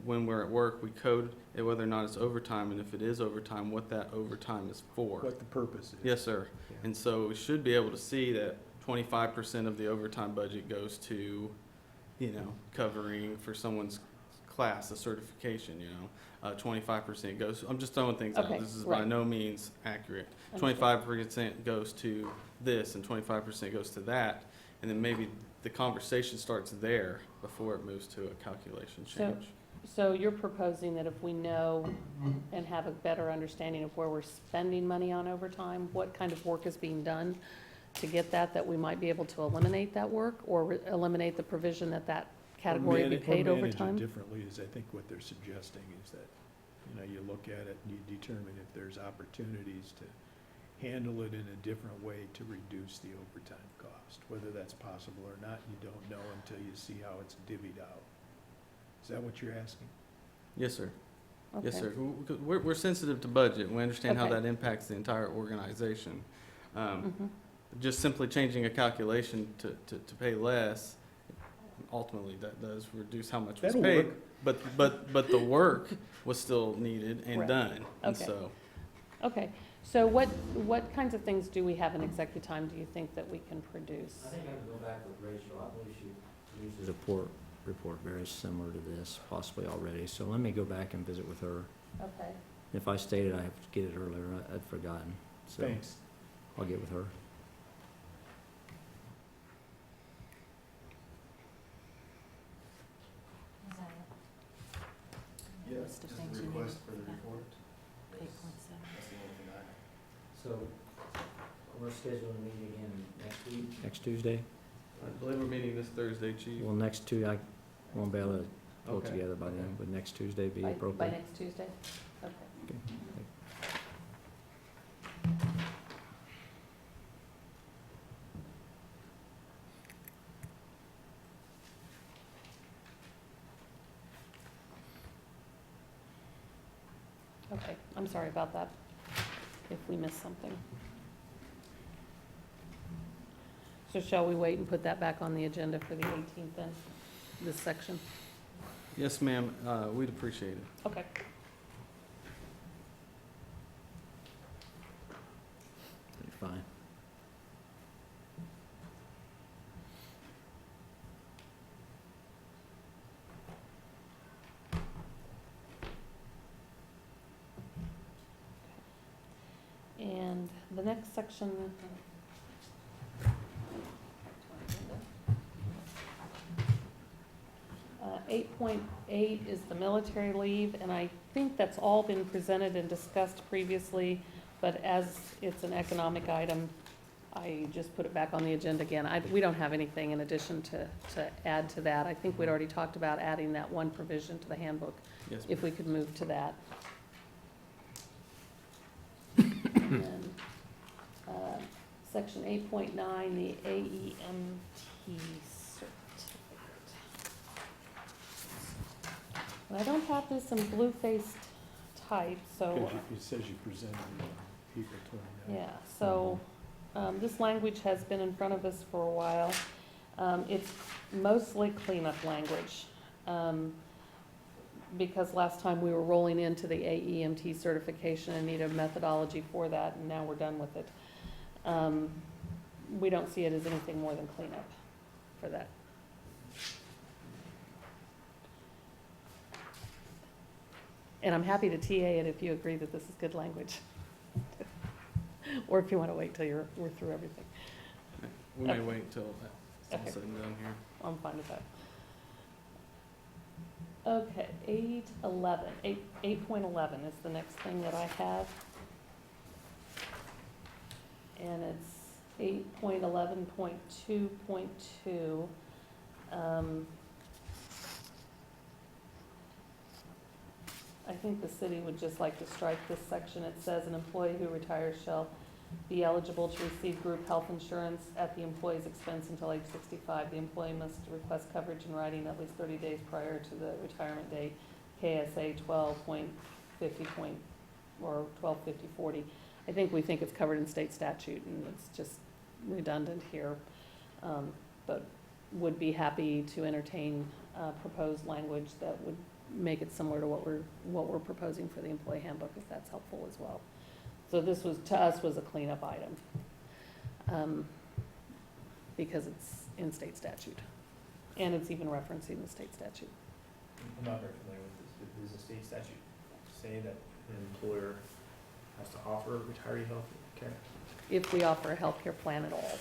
A: when we're at work, we code it whether or not it's overtime, and if it is overtime, what that overtime is for.
B: What the purpose is.
A: Yes, sir.
B: Yeah.
A: And so we should be able to see that 25% of the overtime budget goes to, covering for someone's class, a certification, 25% goes, I'm just throwing things out.
C: Okay,
A: This is by
C: right.
A: no means accurate.
C: Understood.
A: 25% goes to this and 25% goes to that. And then maybe the conversation starts there before it moves to a calculation
C: So-
A: change.
C: So you're proposing that if we know and have a better understanding of where we're spending money on overtime, what kind of work is being done to get that we might be able to eliminate that work or eliminate the provision that category be paid
B: Or
C: overtime?
B: manage it differently is, I think, what they're suggesting is that, you look at it and you determine if there's opportunities to handle it in a different way to reduce the overtime cost. Whether that's possible or not, you don't know until you see how it's divvied out. Is that what you're asking?
A: Yes, sir. Yes,
C: Okay.
A: sir. We're sensitive to budget. We understand how
C: Okay.
A: that impacts the entire organization.
C: Mhm.
A: Just simply changing a calculation to pay less, ultimately, that does reduce how much was
B: That'll
A: paid.
B: work.
A: But the work was still needed and
C: Right.
A: done. And
C: Okay.
A: so,
C: Okay, so what kinds of things do we have in executive time, do you think that we can produce?
F: I think I would go back with Rachel. I believe she produces a report very similar to this, possibly already. So let me go back and visit with her.
C: Okay,
F: If I stated I have to get it earlier, I'd forgotten. So
B: Thanks.
F: I'll get with her.
H: Is that
G: Yeah,
H: List of
G: just
H: things
G: a
H: you need.
G: request for the
H: Yeah.
G: report.
H: 8.7?
G: That's the only thing I have.
F: So we're scheduling a meeting again next week? Next Tuesday?
A: I believe we're meeting this Thursday, Chief.
F: Well, next Tuesday, I won't be able to pull it
A: Okay.
F: together by then. Would next Tuesday be
C: by
F: appropriate?
C: next Tuesday? Okay.
F: Okay.
C: Okay, I'm sorry about that, if we missed something. So shall we wait and put that back on the agenda for the 18th then, this section?
A: Yes, ma'am. We'd appreciate it.
C: Okay.
F: Fine.
C: The next section. 8.8 is the military leave, and I think that's all been presented and discussed previously, but as it's an economic item, I just put it back on the agenda again. We don't have anything in addition to add to that. I think we'd already talked about adding that one provision to the handbook,
A: Yes,
C: if we could move to that. And, Section 8.9, the AEMT certificate. And I don't have this in blue-faced type, so,
B: Because it says you presented it on April 29th.
C: yeah, so, this language has been in front of us for a while. It's mostly cleanup language, because last time we were rolling into the AEMT certification and needed a methodology for that, and now we're done with it. We don't see it as anything more than cleanup for that. And I'm happy to TA it if you agree that this is good language. Or if you want to wait till we're through everything.
A: we may
C: Okay.
A: wait till that's all
C: Okay.
A: said and done here.
C: I'm fine with that. Okay, 8.11 is the next thing that I have. And it's 8.11.2.2. I think the city would just like to strike this section. It says an employee who retires shall be eligible to receive group health insurance at the employee's expense until age 65. The employee must request coverage in writing at least 30 days prior to the retirement date, KSA 12.50 or 125040. I think we think it's covered in state statute, and it's just redundant here, but would be happy to entertain proposed language that would make it similar to what we're proposing for the employee handbook, if that's helpful as well. So this was, to us, was a cleanup item, because it's in state statute, and it's even referencing the state statute.
E: I'm not very familiar with this, but does the state statute say that an employer has to offer retiree health care?
C: If we offer a healthcare plan at all.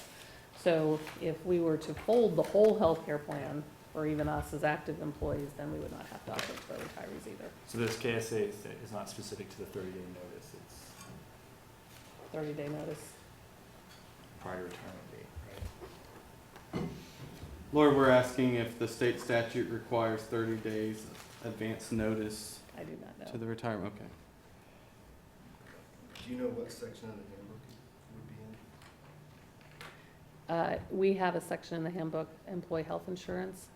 C: So if we were to fold the whole healthcare plan, or even us as active employees, then we would not have to offer it to our retirees either.
E: So this KSA is not specific to the 30-day notice, it's
C: 30-day notice.
E: prior to retirement date, right?
A: Laura, we're asking if the state statute requires 30 days advance notice
C: I do not
A: to
C: know.
A: the retirement, okay.
G: Do you know what section of the handbook it would be in?
C: We have a section in the handbook, employee health insurance.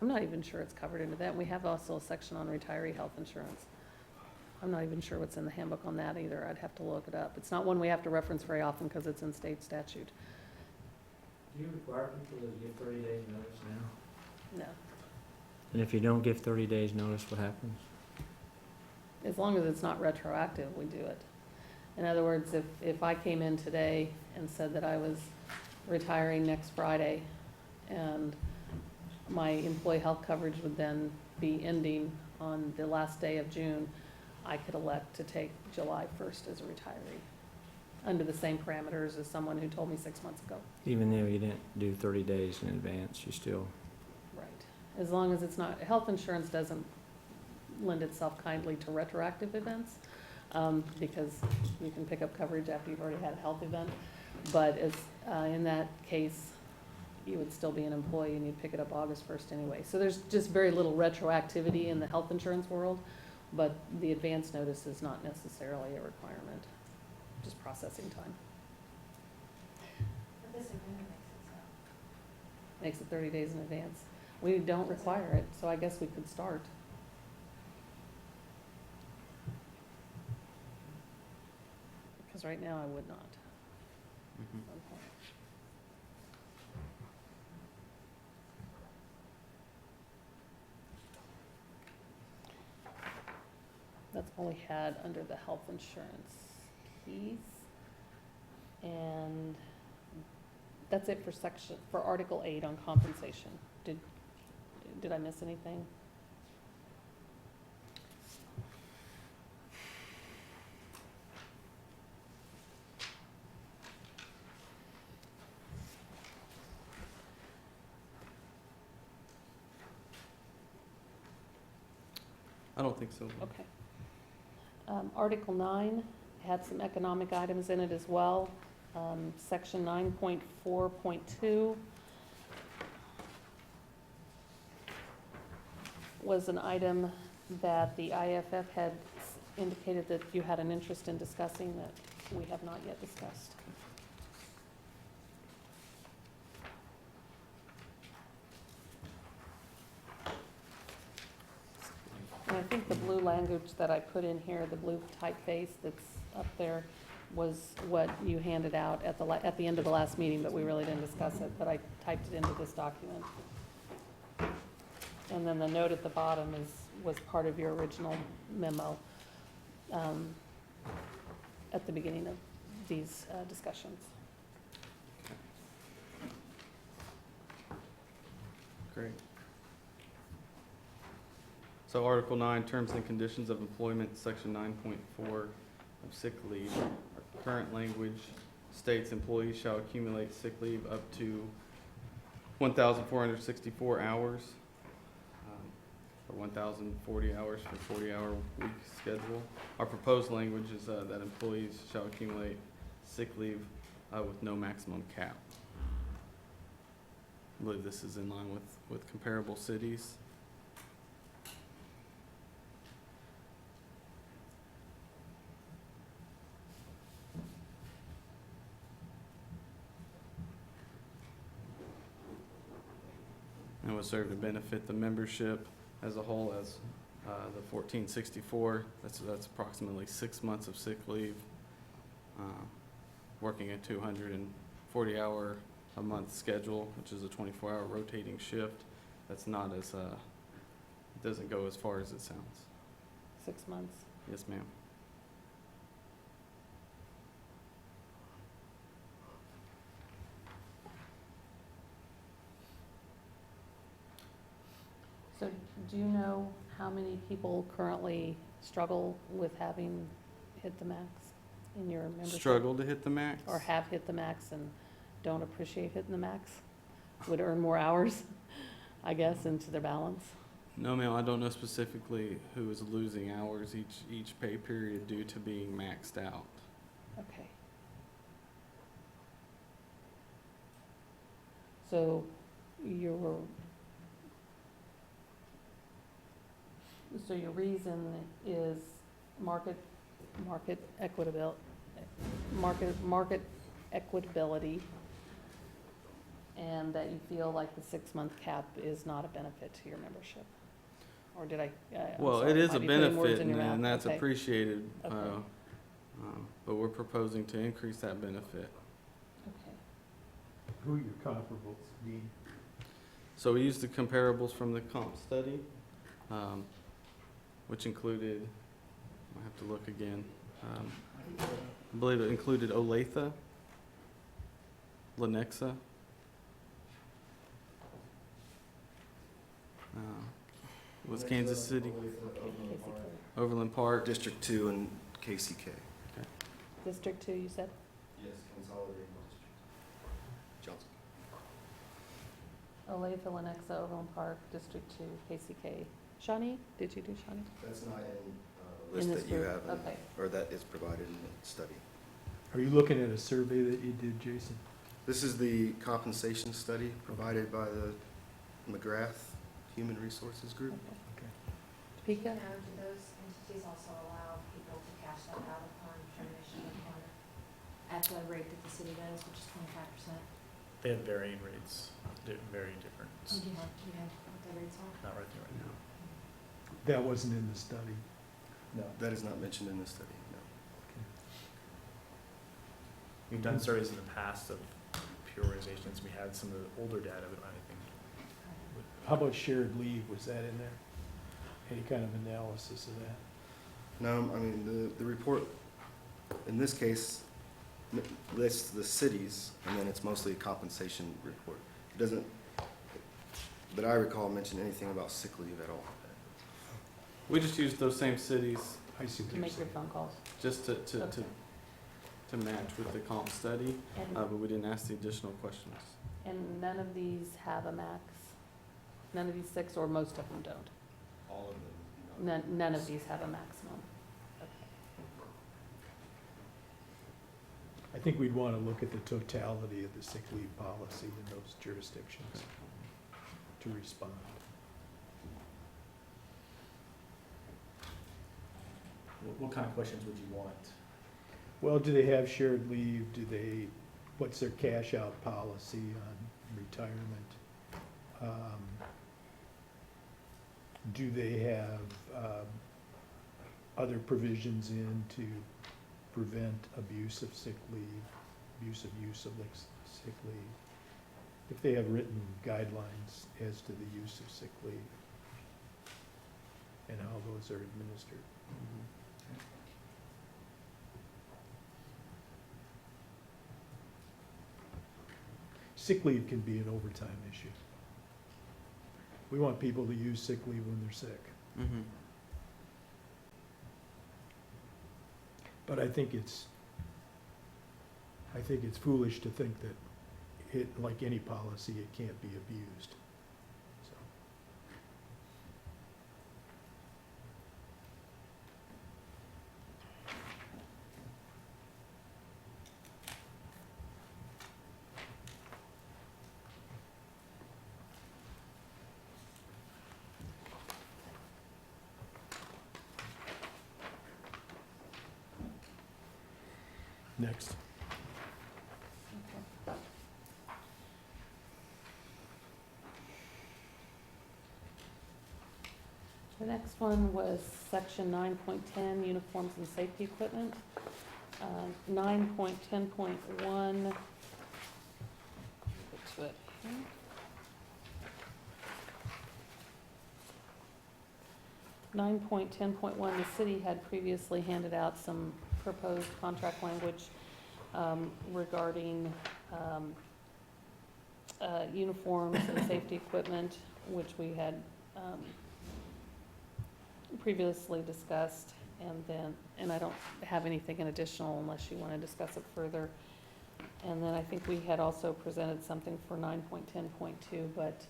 C: I'm not even sure it's covered into that. We have also a section on retiree health insurance. I'm not even sure what's in the handbook on that either. I'd have to look it up. It's not one we have to reference very often because it's in state statute.
F: Do you require people to give 30 days notice now?
C: No.
F: And if you don't give 30 days notice, what happens?
C: As long as it's not retroactive, we do it. In other words, if I came in today and said that I was retiring next Friday, and my employee health coverage would then be ending on the last day of June, I could elect to take July 1st as a retiree, under the same parameters as someone who told me 6 months ago.
F: Even though you didn't do 30 days in advance, you still,
C: Right. As long as it's not, health insurance doesn't lend itself kindly to retroactive events, because you can pick up coverage after you've already had a health event. But as, in that case, you would still be an employee and you'd pick it up August 1st anyway. So there's just very little retroactivity in the health insurance world, but the advance notice is not necessarily a requirement, just processing time.
H: But this agreement makes it so.
C: Makes it 30 days in advance. We don't require it, so I guess we could start. Because right now I would not.
A: Mhm.
C: That's all we had under the health insurance piece. And that's it for Article 8 on compensation. Did I miss anything?
A: I don't think so.
C: Okay. Article 9 had some economic items in it as well. Section 9.4.2 was an item that the IAFF had indicated that you had an interest in discussing that we have not yet discussed. And I think the blue language that I put in here, the blue typeface that's up there, was what you handed out at the end of the last meeting, but we really didn't discuss it, but I typed it into this document. And then the note at the bottom was part of your original memo at the beginning of these discussions.
A: Great. So Article 9, Terms and Conditions of Employment, Section 9.4 of sick leave. Our current language states employees shall accumulate sick leave up to 1,464 hours, or 1,040 hours for 40-hour week schedule. Our proposed language is that employees shall accumulate sick leave with no maximum cap. I believe this is in line with comparable cities. And would serve to benefit the membership as a whole as the 1464. That's approximately 6 months of sick leave, working a 240-hour a month schedule, which is a 24-hour rotating shift. That's not as, it doesn't go as far as it sounds.
C: 6 months.
A: Yes, ma'am.
C: So do you know how many people currently struggle with having hit the max in your membership?
A: Struggle to hit the max?
C: Or have hit the max and don't appreciate hitting the max? Would earn more hours, I guess, into their balance?
A: No, ma'am, I don't know specifically who is losing hours each pay period due to being maxed out.
C: Okay. So your reason is market equitability, and that you feel like the 6-month cap is not a benefit to your membership? Or did I'm
A: Well,
C: sorry,
A: it is
C: might
A: a
C: be putting words
A: benefit,
C: in your mouth.
A: and that's
C: Okay.
A: appreciated,
C: Okay.
A: but we're proposing to increase that benefit.
C: Okay.
B: Who are your comparables, Dean?
A: So we used the comparables from the comp study, which included, I have to look again, I believe it included Olathe, Lenexa, was Kansas City, Overland Park.
G: District 2 and KCK.
C: District 2, you said?
G: Yes, consolidated district. Johnson.
C: Olathe, Lenexa, Overland Park, District 2, KCK. Shawnee, did you do Shawnee?
G: That's not in
C: In
G: list
C: this
G: that you
C: group?
G: have,
C: Okay.
G: or that is provided in the study.
B: Are you looking at a survey that you did, Jason?
G: This is the compensation study provided by the McGrath Human Resources Group.
C: Okay. Topeka?
H: Now, do those entities also allow people to cash that out upon termination of employment at the rate that the city does, which is 25%?
E: They have varying rates, very different.
H: Do you have what the rates are?
E: Not right there right now.
B: That wasn't in the study.
E: No.
G: That is not mentioned in the study, no.
E: We've done surveys in the past of peer organizations. We had some of the older data, but I think
B: How about shared leave? Was that in there? Any kind of analysis of that?
G: No, I mean, the report, in this case, lists the cities, and then it's mostly a compensation report. It doesn't, that I recall, mention anything about sick leave at all.
A: We just used those same cities
B: I see what
C: To
B: you're
C: make your
B: saying.
C: phone calls.
A: just to
C: Okay.
A: match with the comp study, but we didn't ask the additional questions.
C: And none of these have a max? None of these 6, or most of them don't?
G: All of them,
C: None of these have a maximum.
B: I think we'd want to look at the totality of the sick leave policy in those jurisdictions to respond.
E: What kind of questions would you want?
B: Well, do they have shared leave? What's their cash out policy on retirement? Do they have other provisions in to prevent abuse of sick leave, abusive use of sick leave? If they have written guidelines as to the use of sick leave and how those are administered. Sick leave can be an overtime issue. We want people to use sick leave when they're sick.
A: Mm-hmm.
B: But I think it's foolish to think that like any policy, it can't be abused. So, next.
C: The next one was section 9.10, uniforms and safety equipment. 9.10.1. 9.10.1, the city had previously handed out some proposed contract language regarding uniforms and safety equipment, which we had previously discussed, and I don't have anything in additional unless you want to discuss it further. And then I think we had also presented something for 9.10.2, but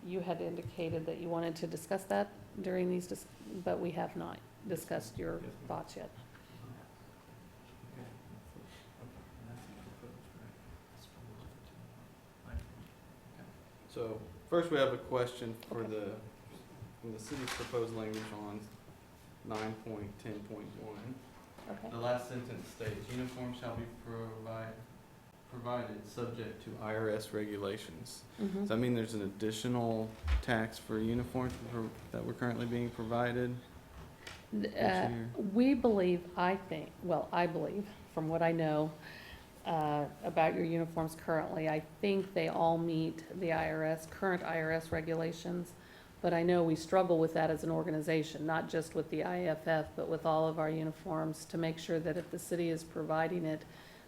C: you had indicated that you wanted to discuss that during these, but we have not discussed your thoughts yet.
A: So first, we have a question for the city's proposed language on 9.10.1.
C: Okay.
A: The last sentence states, uniforms shall be provided subject to IRS regulations.
C: Mhm.
A: Does that mean there's an additional tax for uniforms that we're currently being provided each year?
C: We believe, I believe, from what I know about your uniforms currently, I think they all meet the current IRS regulations. But I know we struggle with that as an organization, not just with the IAFF, but with all of our uniforms, to make sure that if the city is providing it,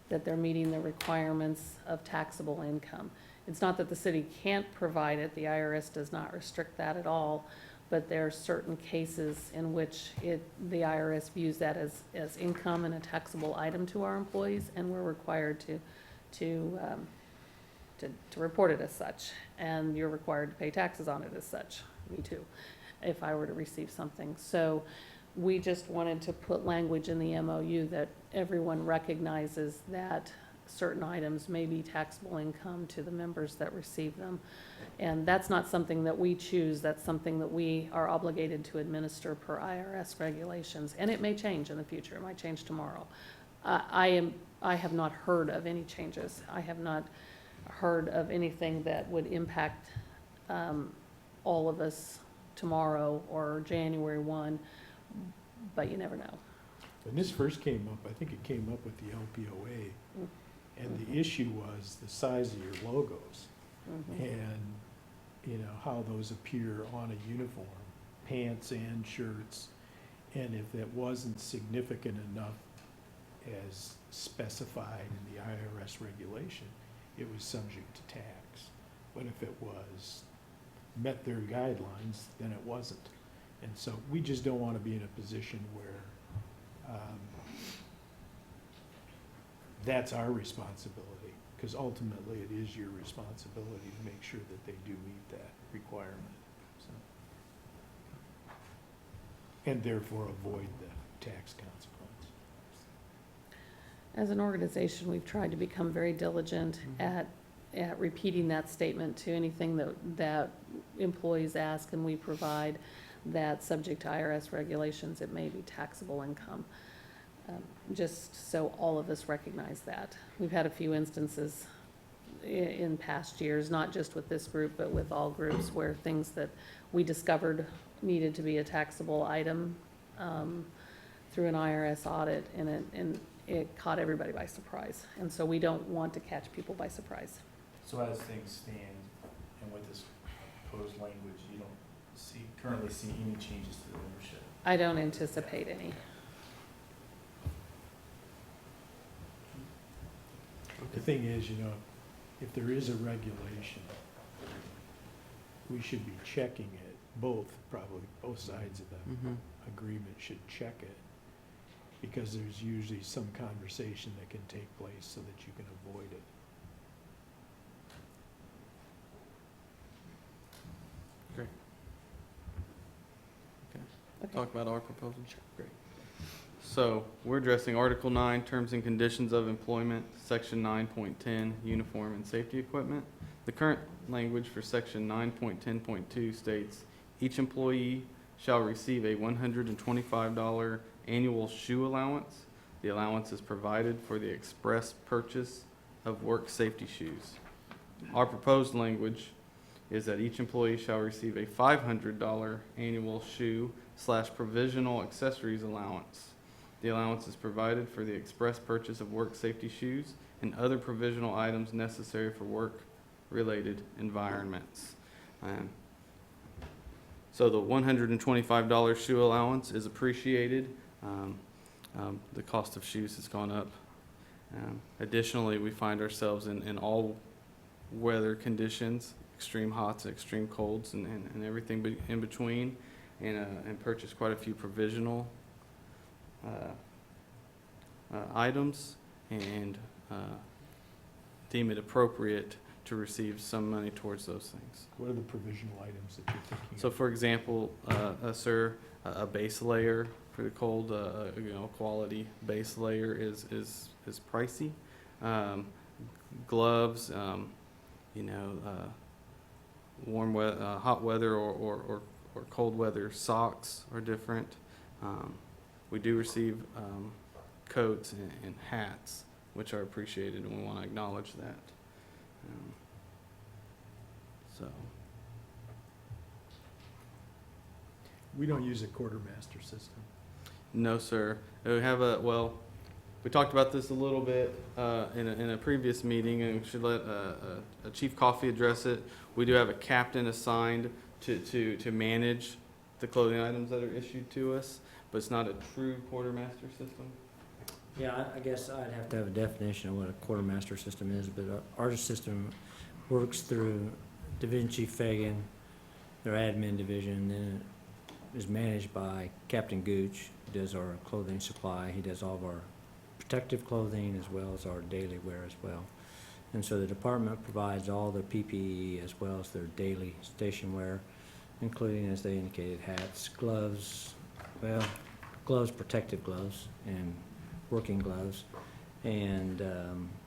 C: that they're meeting the requirements of taxable income. It's not that the city can't provide it, the IRS does not restrict that at all, but there are certain cases in which the IRS views that as income and a taxable item to our employees, and we're required to report it as such, and you're required to pay taxes on it as such. Me too, if I were to receive something. So we just wanted to put language in the MOU that everyone recognizes that certain items may be taxable income to the members that receive them. And that's not something that we choose, that's something that we are obligated to administer per IRS regulations. And it may change in the future, it might change tomorrow. I have not heard of any changes. I have not heard of anything that would impact all of us tomorrow or January 1, but you never know.
B: When this first came up, I think it came up with the LPOA, and the issue was the size of your logos
C: Mhm.
B: and, how those appear on a uniform, pants and shirts. And if that wasn't significant enough as specified in the IRS regulation, it was subject to tax. But if it met their guidelines, then it wasn't. And so we just don't want to be in a position where that's our responsibility, because ultimately it is your responsibility to make sure that they do meet that requirement. So, and therefore avoid the tax consequence.
C: As an organization, we've tried to become very diligent at repeating that statement to anything that employees ask, and we provide that subject to IRS regulations, it may be taxable income. Just so all of us recognize that. We've had a few instances in past years, not just with this group, but with all groups, where things that we discovered needed to be a taxable item through an IRS audit, and it caught everybody by surprise. And so we don't want to catch people by surprise.
E: So as things stand, and with this proposed language, you don't currently see any changes to the membership?
C: I don't anticipate any.
B: The thing is, if there is a regulation, we should be checking it, probably both sides of the agreement should check it, because there's usually some conversation that can take place so that you can avoid it.
C: Okay.
A: Talk about our proposal? Great. So we're addressing Article 9, Terms and Conditions of Employment, Section 9.10, Uniform and Safety Equipment. The current language for Section 9.10.2 states, each employee shall receive a $125 annual shoe allowance. The allowance is provided for the express purchase of work safety shoes. Our proposed language is that each employee shall receive a $500 annual shoe/provisional accessories allowance. The allowance is provided for the express purchase of work safety shoes and other provisional items necessary for work-related environments. So the $125 shoe allowance is appreciated. The cost of shoes has gone up. Additionally, we find ourselves in all weather conditions, extreme hots, extreme colds, and everything in between, and purchase quite a few provisional items, and deem it appropriate to receive some money towards those things.
B: What are the provisional items that you're thinking of?
A: So for example, sir, a base layer for the cold, quality base layer is pricey. Gloves, hot weather or cold weather socks are different. We do receive coats and hats, which are appreciated, and we want to acknowledge that. So,
B: We don't use a quartermaster system.
A: no, sir. We have we talked about this a little bit in a previous meeting, and we should let a Chief Coffee address it. We do have a captain assigned to manage the clothing items that are issued to us, but it's not a true quartermaster system.
F: Yeah, I guess I'd have to have a definition of what a quartermaster system is, but our system works through Division Chief Fagan, their admin division, then it is managed by Captain Gooch, who does our clothing supply. He does all of our protective clothing as well as our daily wear as well. And so the department provides all their PPE as well as their daily station wear, including, as they indicated, hats, gloves, protective gloves, and working gloves, and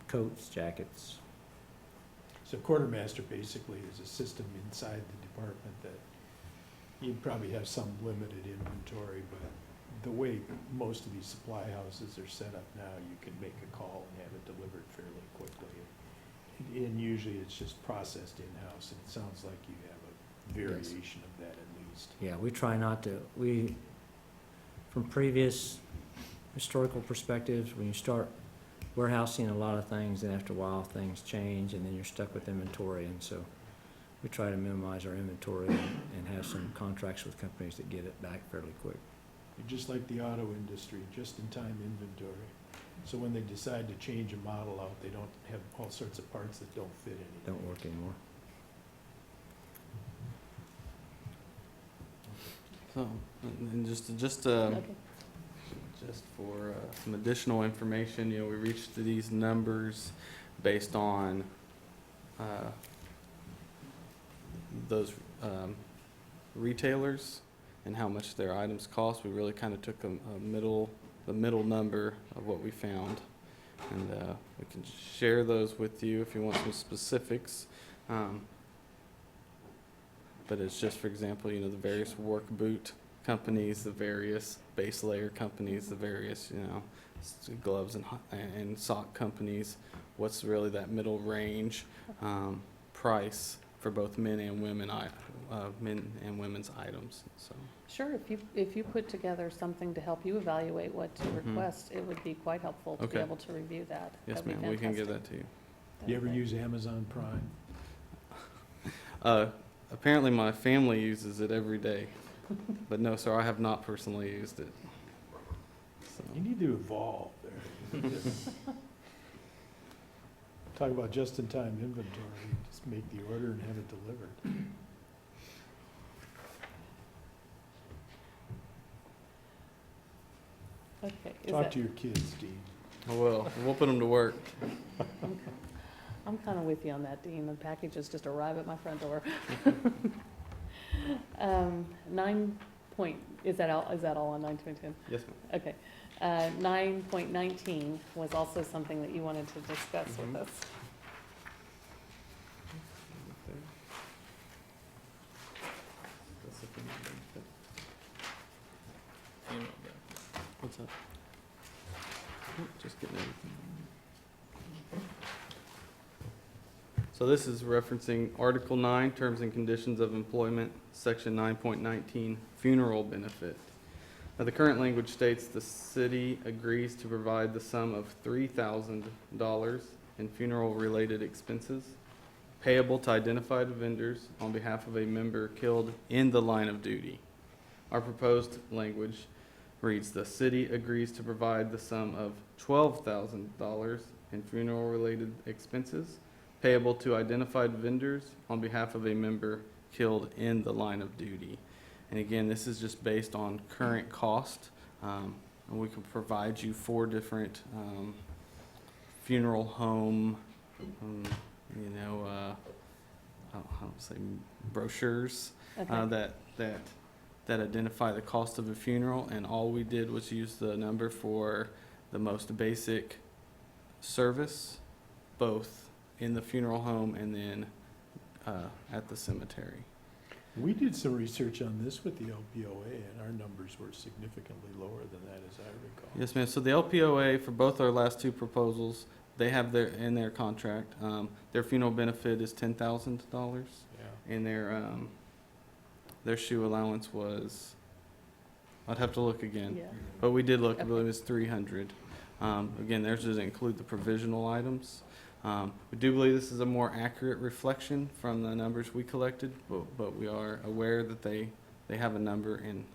F: coats, jackets.
B: So quartermaster basically is a system inside the department that you probably have some limited inventory, but the way most of these supply houses are set up now, you can make a call and have it delivered fairly quickly. And usually it's just processed in-house, and it sounds like you have a variation of that at least.
F: Yeah, we try not to, from previous historical perspectives, when you start warehousing a lot of things, then after a while things change and then you're stuck with inventory, and so we try to minimize our inventory and have some contracts with companies that get it back fairly quick.
B: You're just like the auto industry, just-in-time inventory. So when they decide to change a model out, they don't have all sorts of parts that don't fit anything.
F: Don't work anymore.
A: So, and just
C: Okay.
A: just for some additional information, we reached these numbers based on those retailers and how much their items cost. We really kind of took the middle number of what we found. And we can share those with you if you want some specifics. But it's just, for example, the various work boot companies, the various base layer companies, the various, gloves and sock companies. What's really that middle range price for both men and women's items? So.
C: Sure, if you put together something to help you evaluate what to request, it would be quite helpful to be
A: Okay.
C: able to review that.
A: Yes,
C: That'd be
A: ma'am. We can give
C: fantastic.
A: that to you.
B: You ever
C: Okay.
B: use Amazon Prime?
A: Apparently, my family uses it every day, but no, sir, I have not personally used it. So.
B: You need to evolve there. You need to talk about just-in-time inventory, just make the order and have it delivered.
C: Okay. Is
B: Talk
C: that-
B: to your kids, Dean.
A: Oh, well, we'll put them to work.
C: I'm kind of with you on that, Dean. The packages just arrive at my front door. 9 is that all on 9.10?
A: Yes, ma'am.
C: Okay. 9.19 was also something that you wanted to discuss with us.
A: What's up? Just getting everything. So this is referencing Article 9, Terms and Conditions of Employment, Section 9.19, Funeral Benefit. Now, the current language states the city agrees to provide the sum of $3,000 in funeral-related expenses payable to identified vendors on behalf of a member killed in the line of duty. Our proposed language reads, the city agrees to provide the sum of $12,000 in funeral-related expenses payable to identified vendors on behalf of a member killed in the line of duty. And again, this is just based on current cost. And we can provide you 4 different funeral home, I don't say brochures
C: Okay.
A: that identify the cost of a funeral, and all we did was use the number for the most basic service, both in the funeral home and then at the cemetery.
B: We did some research on this with the LPOA, and our numbers were significantly lower than that, as I recall.
A: Yes, ma'am. So the LPOA, for both our last 2 proposals, they have in their contract, their funeral benefit is $10,000,
B: Yeah.
A: and their shoe allowance was, I'd have to look again.
C: Yeah.
A: But we did look, I
C: Okay.
A: believe it's 300. Again, theirs doesn't include the provisional items. We do believe this is a more accurate reflection from the numbers we collected, but we are aware that they have a number and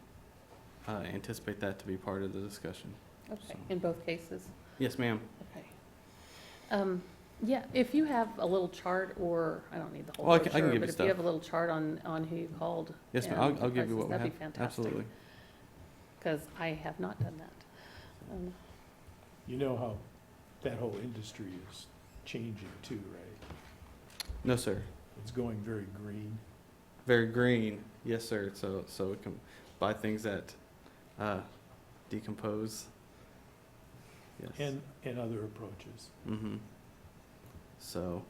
A: anticipate that to be part of the discussion.
C: Okay,
A: So.
C: in both cases?
A: Yes, ma'am.
C: Okay. Yeah, if you have a little chart, or, I don't need the whole
A: Well, I can
C: brochure,
A: give you
C: but if
A: stuff.
C: you have a little chart on who you called.
A: Yes, ma'am.
C: and
A: I'll
C: the
A: give you
C: prices,
A: what we have.
C: That'd be fantastic.
A: Absolutely.
C: Because I have not done that.
B: You know how that whole industry is changing too, right?
A: No, sir.
B: It's going very green.
A: Very green. Yes, sir. So we can buy things that decompose. Yes.
B: And other approaches.
A: Mm-hmm. So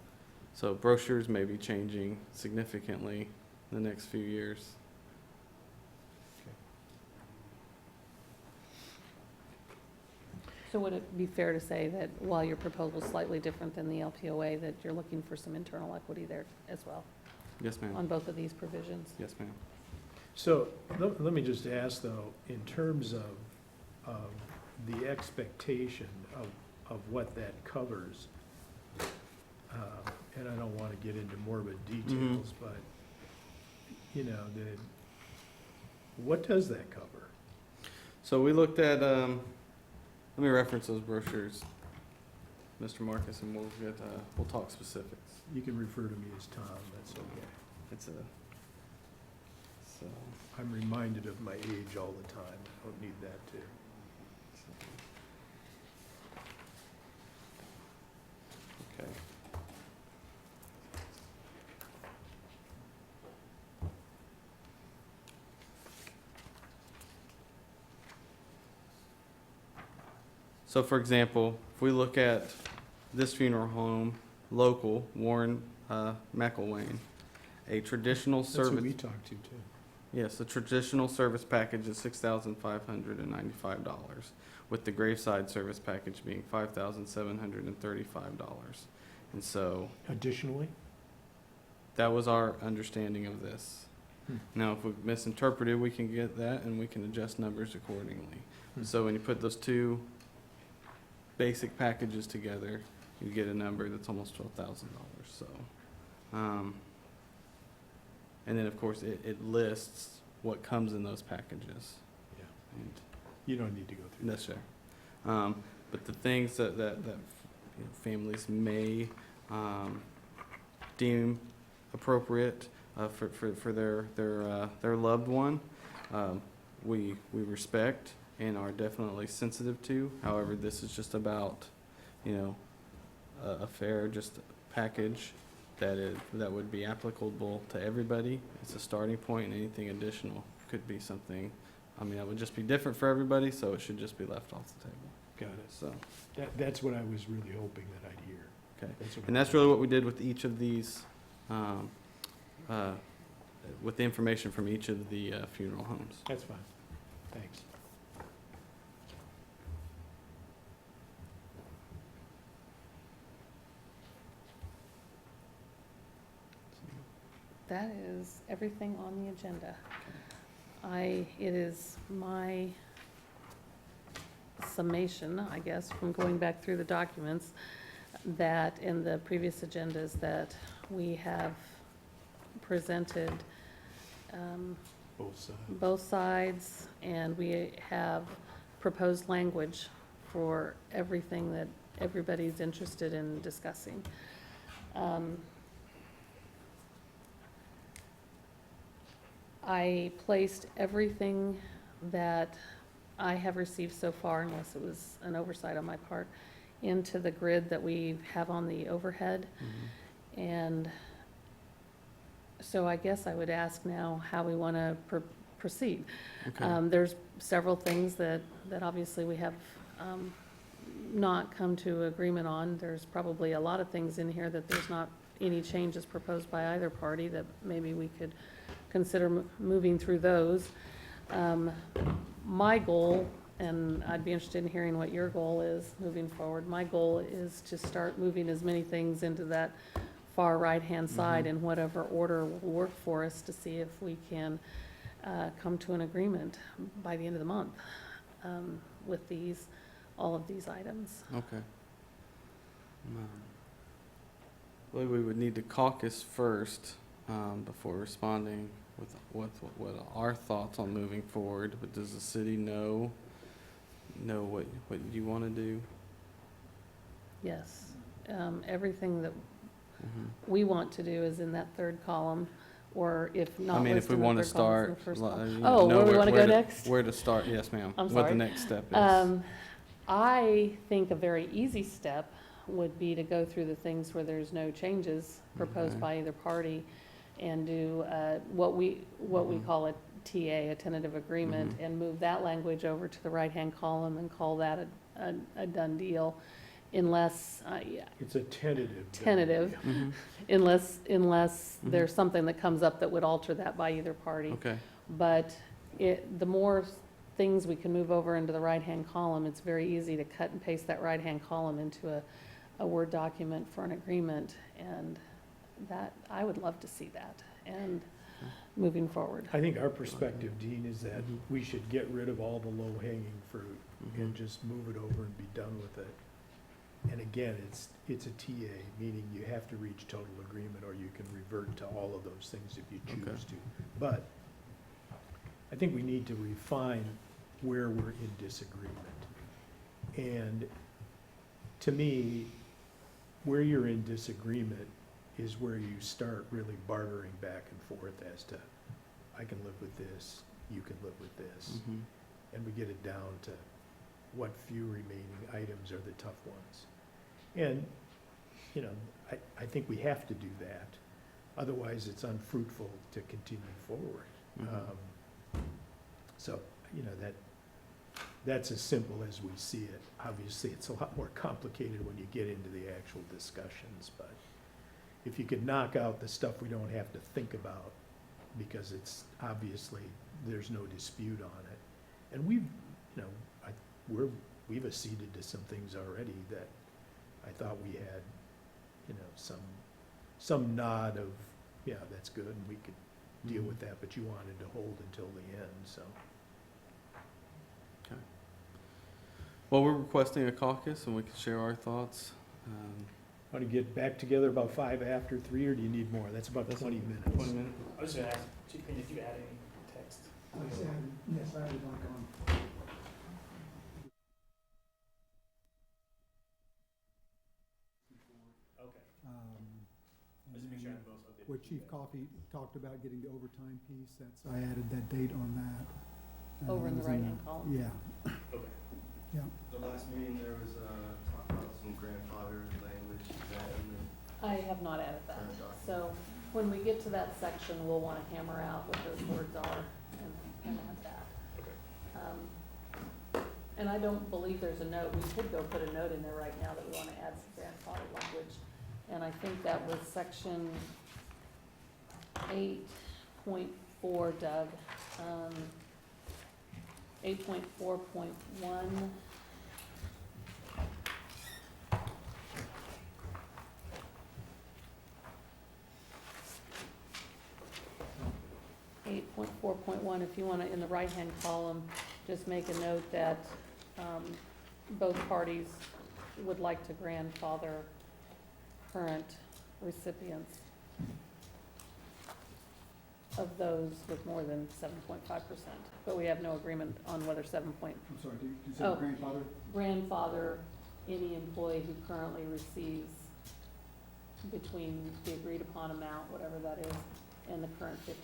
A: brochures may be changing significantly in the next few years.
C: So would it be fair to say that while your proposal is slightly different than the LPOA, that you're looking for some internal equity there as well,
A: Yes, ma'am.
C: on both of these provisions?
A: Yes, ma'am.
B: So let me just ask though, in terms of the expectation of what that covers, and I don't want to get into morbid details, but, what does that cover?
A: So we looked at, let me reference those brochures, Mr. Marcus, and we'll talk specifics.
B: You can refer to me as Tom, that's okay.
A: So
B: I'm reminded of my age all the time. I don't need that too.
A: okay. So for example, if we look at this funeral home, local, Warren, McElwain, a traditional
B: That's who
A: service.
B: we talked to, too.
A: Yes, the traditional service package is $6,595, with the graveside service package being $5,735. And so
B: Additionally?
A: that was our understanding of this.
B: Hmm.
A: Now, if we've misinterpreted, we can get that and we can adjust numbers accordingly.
B: Hmm.
A: So when you put those two basic packages together, you get a number that's almost $12,000, so. And then, of course, it lists what comes in those packages.
B: Yeah.
A: And
B: You don't need to go through
A: that's fair. But the things that you know, families may deem appropriate for their loved one, we respect and are definitely sensitive to. However, this is just about, you know, a fair just package that would be applicable to everybody. It's a starting point, and anything additional could be something. I mean, it would just be different for everybody, so it should just be left off the table.
B: Got it.
A: So,
B: That's what I was really hoping that I'd hear.
A: okay.
B: What
A: And
B: I-
A: that's really what we did with each of these, with the information from each of the funeral homes.
B: That's fine. Thanks.
C: That is everything on the agenda. It is my summation, I guess, from going back through the documents, that in the previous agendas that we have presented
B: Both sides.
C: both sides, and we have proposed language for everything that everybody's interested in discussing. I placed everything that I have received so far, unless it was an oversight on my part, into the grid that we have on the overhead. And so I guess I would ask now how we want to proceed.
A: Okay.
C: There's several things that obviously we have not come to agreement on. There's probably a lot of things in here that there's not any changes proposed by either party, that maybe we could consider moving through those. My goal, and I'd be interested in hearing what your goal is moving forward, my goal is to start moving as many things into that far right-hand side in whatever order will work for us, to see if we can come to an agreement by the end of the month with all of these items.
A: Okay. Well, we would need to caucus first before responding with what our thoughts on moving forward. But does the city know what you want to do?
C: Yes. Everything that we want to do is in that third column, or if not
A: I mean, if
C: listed
A: we
C: in the
A: want to
C: third column, it's in
A: start.
C: the first column.
A: you
C: Oh,
A: know
C: where we want to go next?
A: Where to start? Yes, ma'am.
C: I'm
A: What
C: sorry.
A: the next step is.
C: I think a very easy step would be to go through the things where there's no changes proposed
A: Okay.
C: by either party, and do what we call a TA, a tentative agreement,
A: Mhm.
C: and move that language over to the right-hand column and call that a done deal, unless,
B: It's a tentative.
C: Tentative.
A: Mhm.
C: unless
A: Mhm.
C: there's something that comes up that would alter that by either party.
A: Okay.
C: But the more things we can move over into the right-hand column, it's very easy to cut and paste that right-hand column into a Word document for an agreement, and that, I would love to see that, and moving forward.
B: I think our perspective, Dean, is that we should get rid of all the low-hanging fruit and
A: Mhm.
B: just move it over and be done with it. And again, it's a TA, meaning you have to reach total agreement, or you can revert to all of those things if you
A: Okay.
B: choose to. But I think we need to refine where we're in disagreement. And to me, where you're in disagreement is where you start really bartering back and forth as to, I can live with this, you can live with this.
A: Mhm.
B: And we get it down to what few remaining items are the tough ones. And, you know, I think we have to do that. Otherwise, it's unfruitful to continue forward.
A: Mhm.
B: So, you know, that's as simple as we see it. Obviously, it's a lot more complicated when you get into the actual discussions, but if you could knock out the stuff we don't have to think about, because it's obviously, there's no dispute on it. And we've, you know, we've acceded to some things already that I thought we had, you know, some nod of, yeah, that's good, and we could deal with that, but you wanted to hold until the end, so.
A: Okay. Well, we're requesting a caucus, and we can share our thoughts.
B: Want to get back together about 5 after 3, or do you need more? That's about
A: That's
B: 20
A: okay.
B: minutes.
A: 20 minutes?
E: I was just gonna ask, Chief Payne, if you add any text.
I: Yes, I would like on.
E: Okay.
I: And
E: Just to make sure
I: then
E: I'm both updated.
I: what Chief Coffey talked about getting the overtime piece, that's, I added that date on that.
C: Over in the
I: It was
C: right-hand column.
I: Yeah,
E: Okay.
I: yeah.
G: The last meeting, there was, talk about some grandfather language, is that in the
C: I have not added that.
G: current document?
C: So when we get to that section, we'll want to hammer out what those words are and add that.
E: Okay.
C: And I don't believe there's a note, we could go put a note in there right now that we want to add some grandfather language. And I think that was section 8.4, Doug. 8.4.1. Eight point four point one, if you wanna, in the right-hand column, just make a note that, both parties would like to grandfather current recipients of those with more than 7.5%. But we have no agreement on whether
I: I'm sorry, did you say
C: Oh.
I: grandfather?
C: grandfather any employee who currently receives between the agreed upon amount, whatever that is, and the current 15%.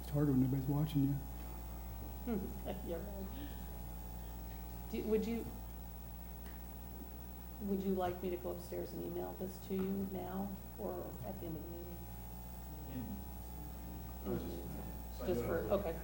I: It's harder when nobody's watching you.
C: Yeah, right. Would you like me to go upstairs and email this to you now, or at the end of the meeting?
E: I was just- so I
C: Just
E: do
C: for,
E: have-
C: okay.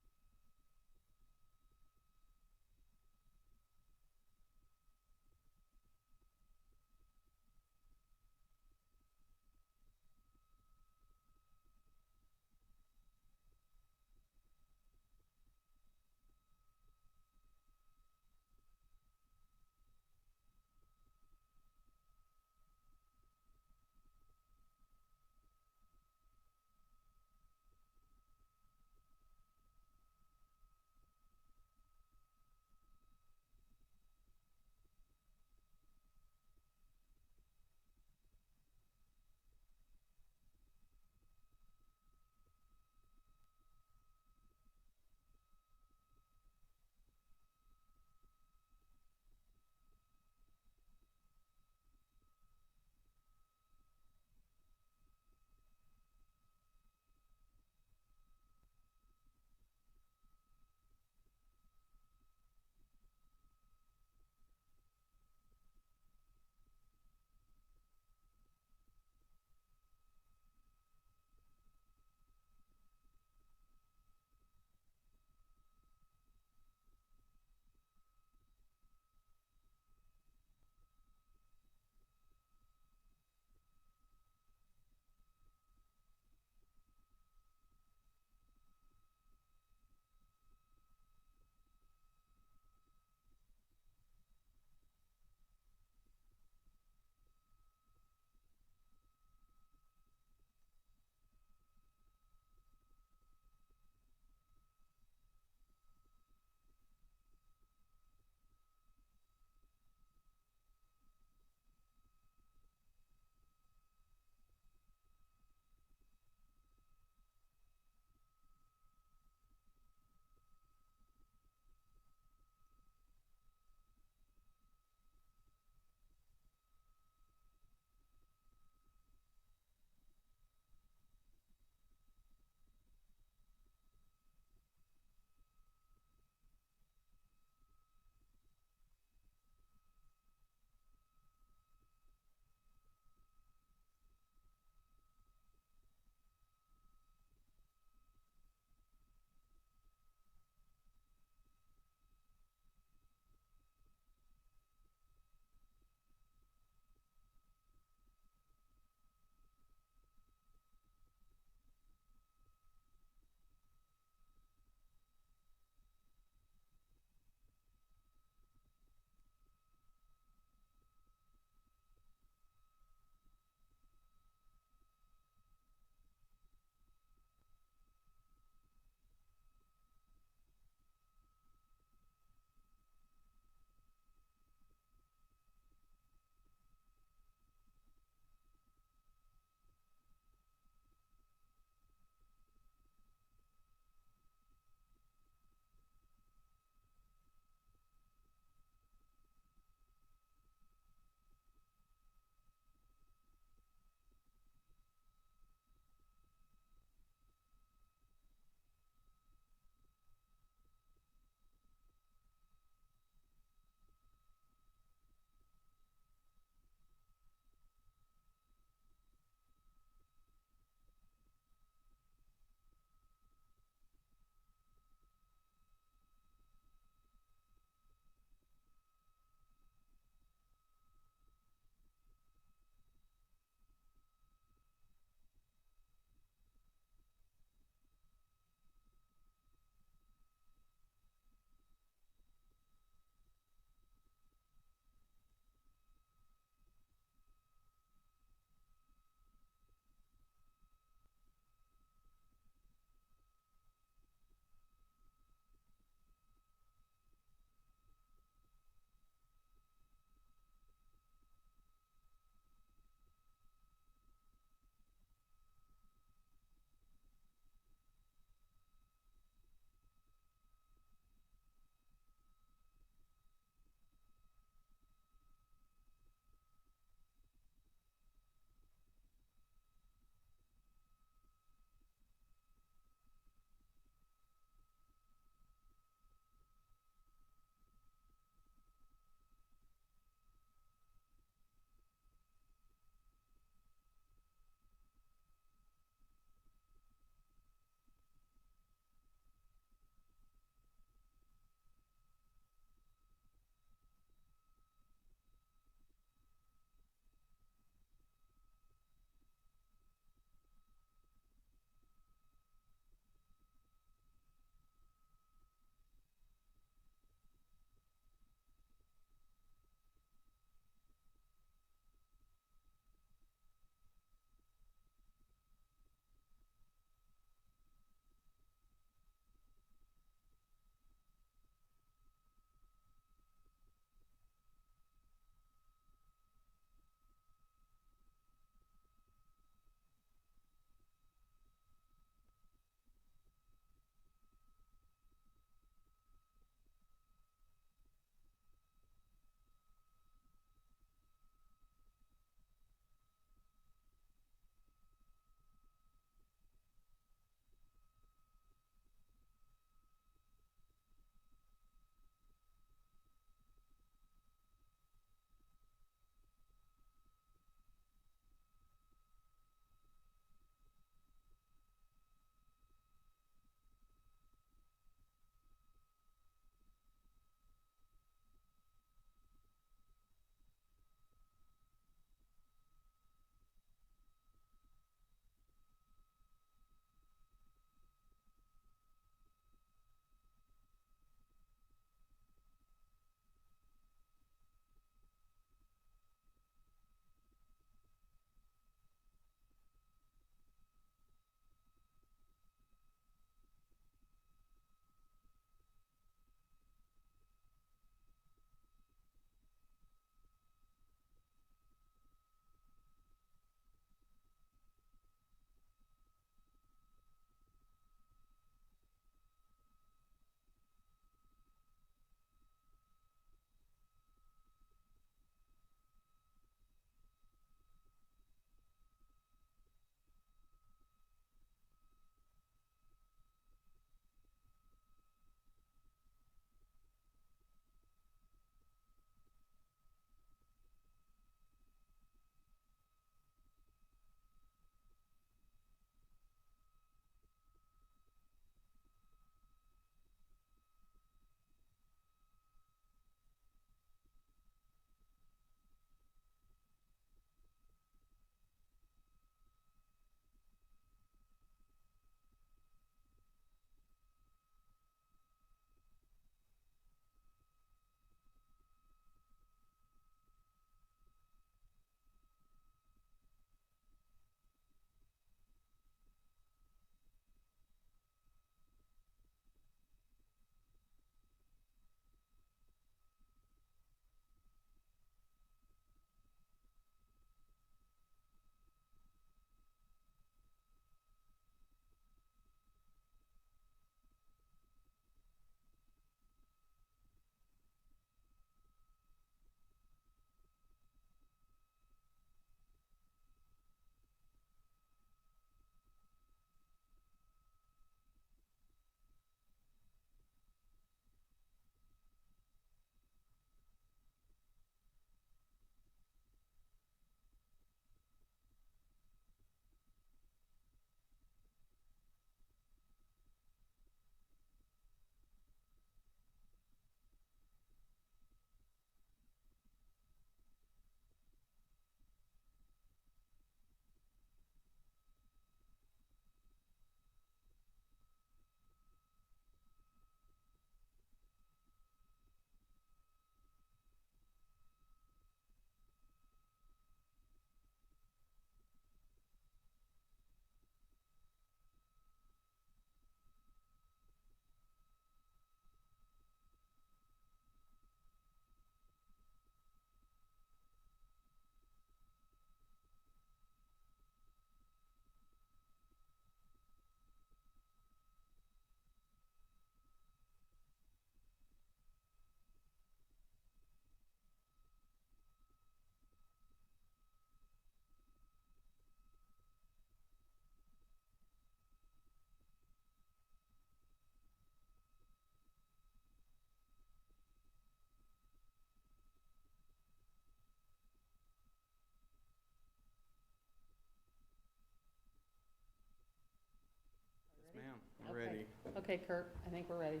C: Okay, Kurt, I think we're ready.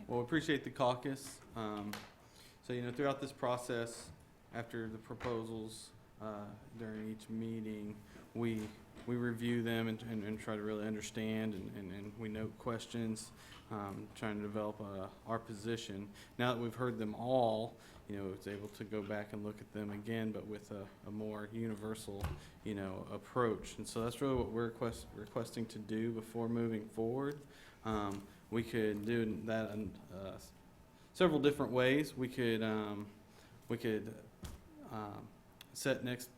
A: Well, we appreciate the caucus. So, throughout this process, after the proposals, during each meeting, we review them and try to really understand and we note questions, trying to develop our position. Now that we've heard them all, it's able to go back and look at them again, but with a more universal, approach. And so that's really what we're requesting to do before moving forward. We could do that in several different ways. We could set next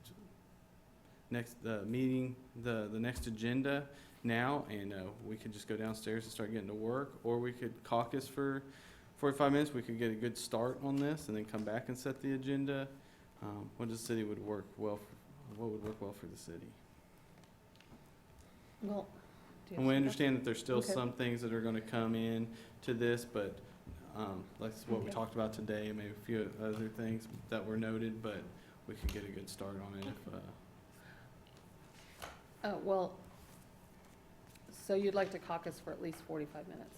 A: meeting, the next agenda now, and we could just go downstairs and start getting to work, or we could caucus for 45 minutes. We could get a good start on this and then come back and set the agenda. What does the city would work well? What would work well for the city?
C: Well, do you
A: And we
C: have some
A: understand that there's still
C: Okay.
A: some things that are going to come in to this, but like what we
C: Okay.
A: talked about today, maybe a few other things that were noted, but we could get a good start on it if.
C: Well, so you'd like to caucus for at least 45 minutes?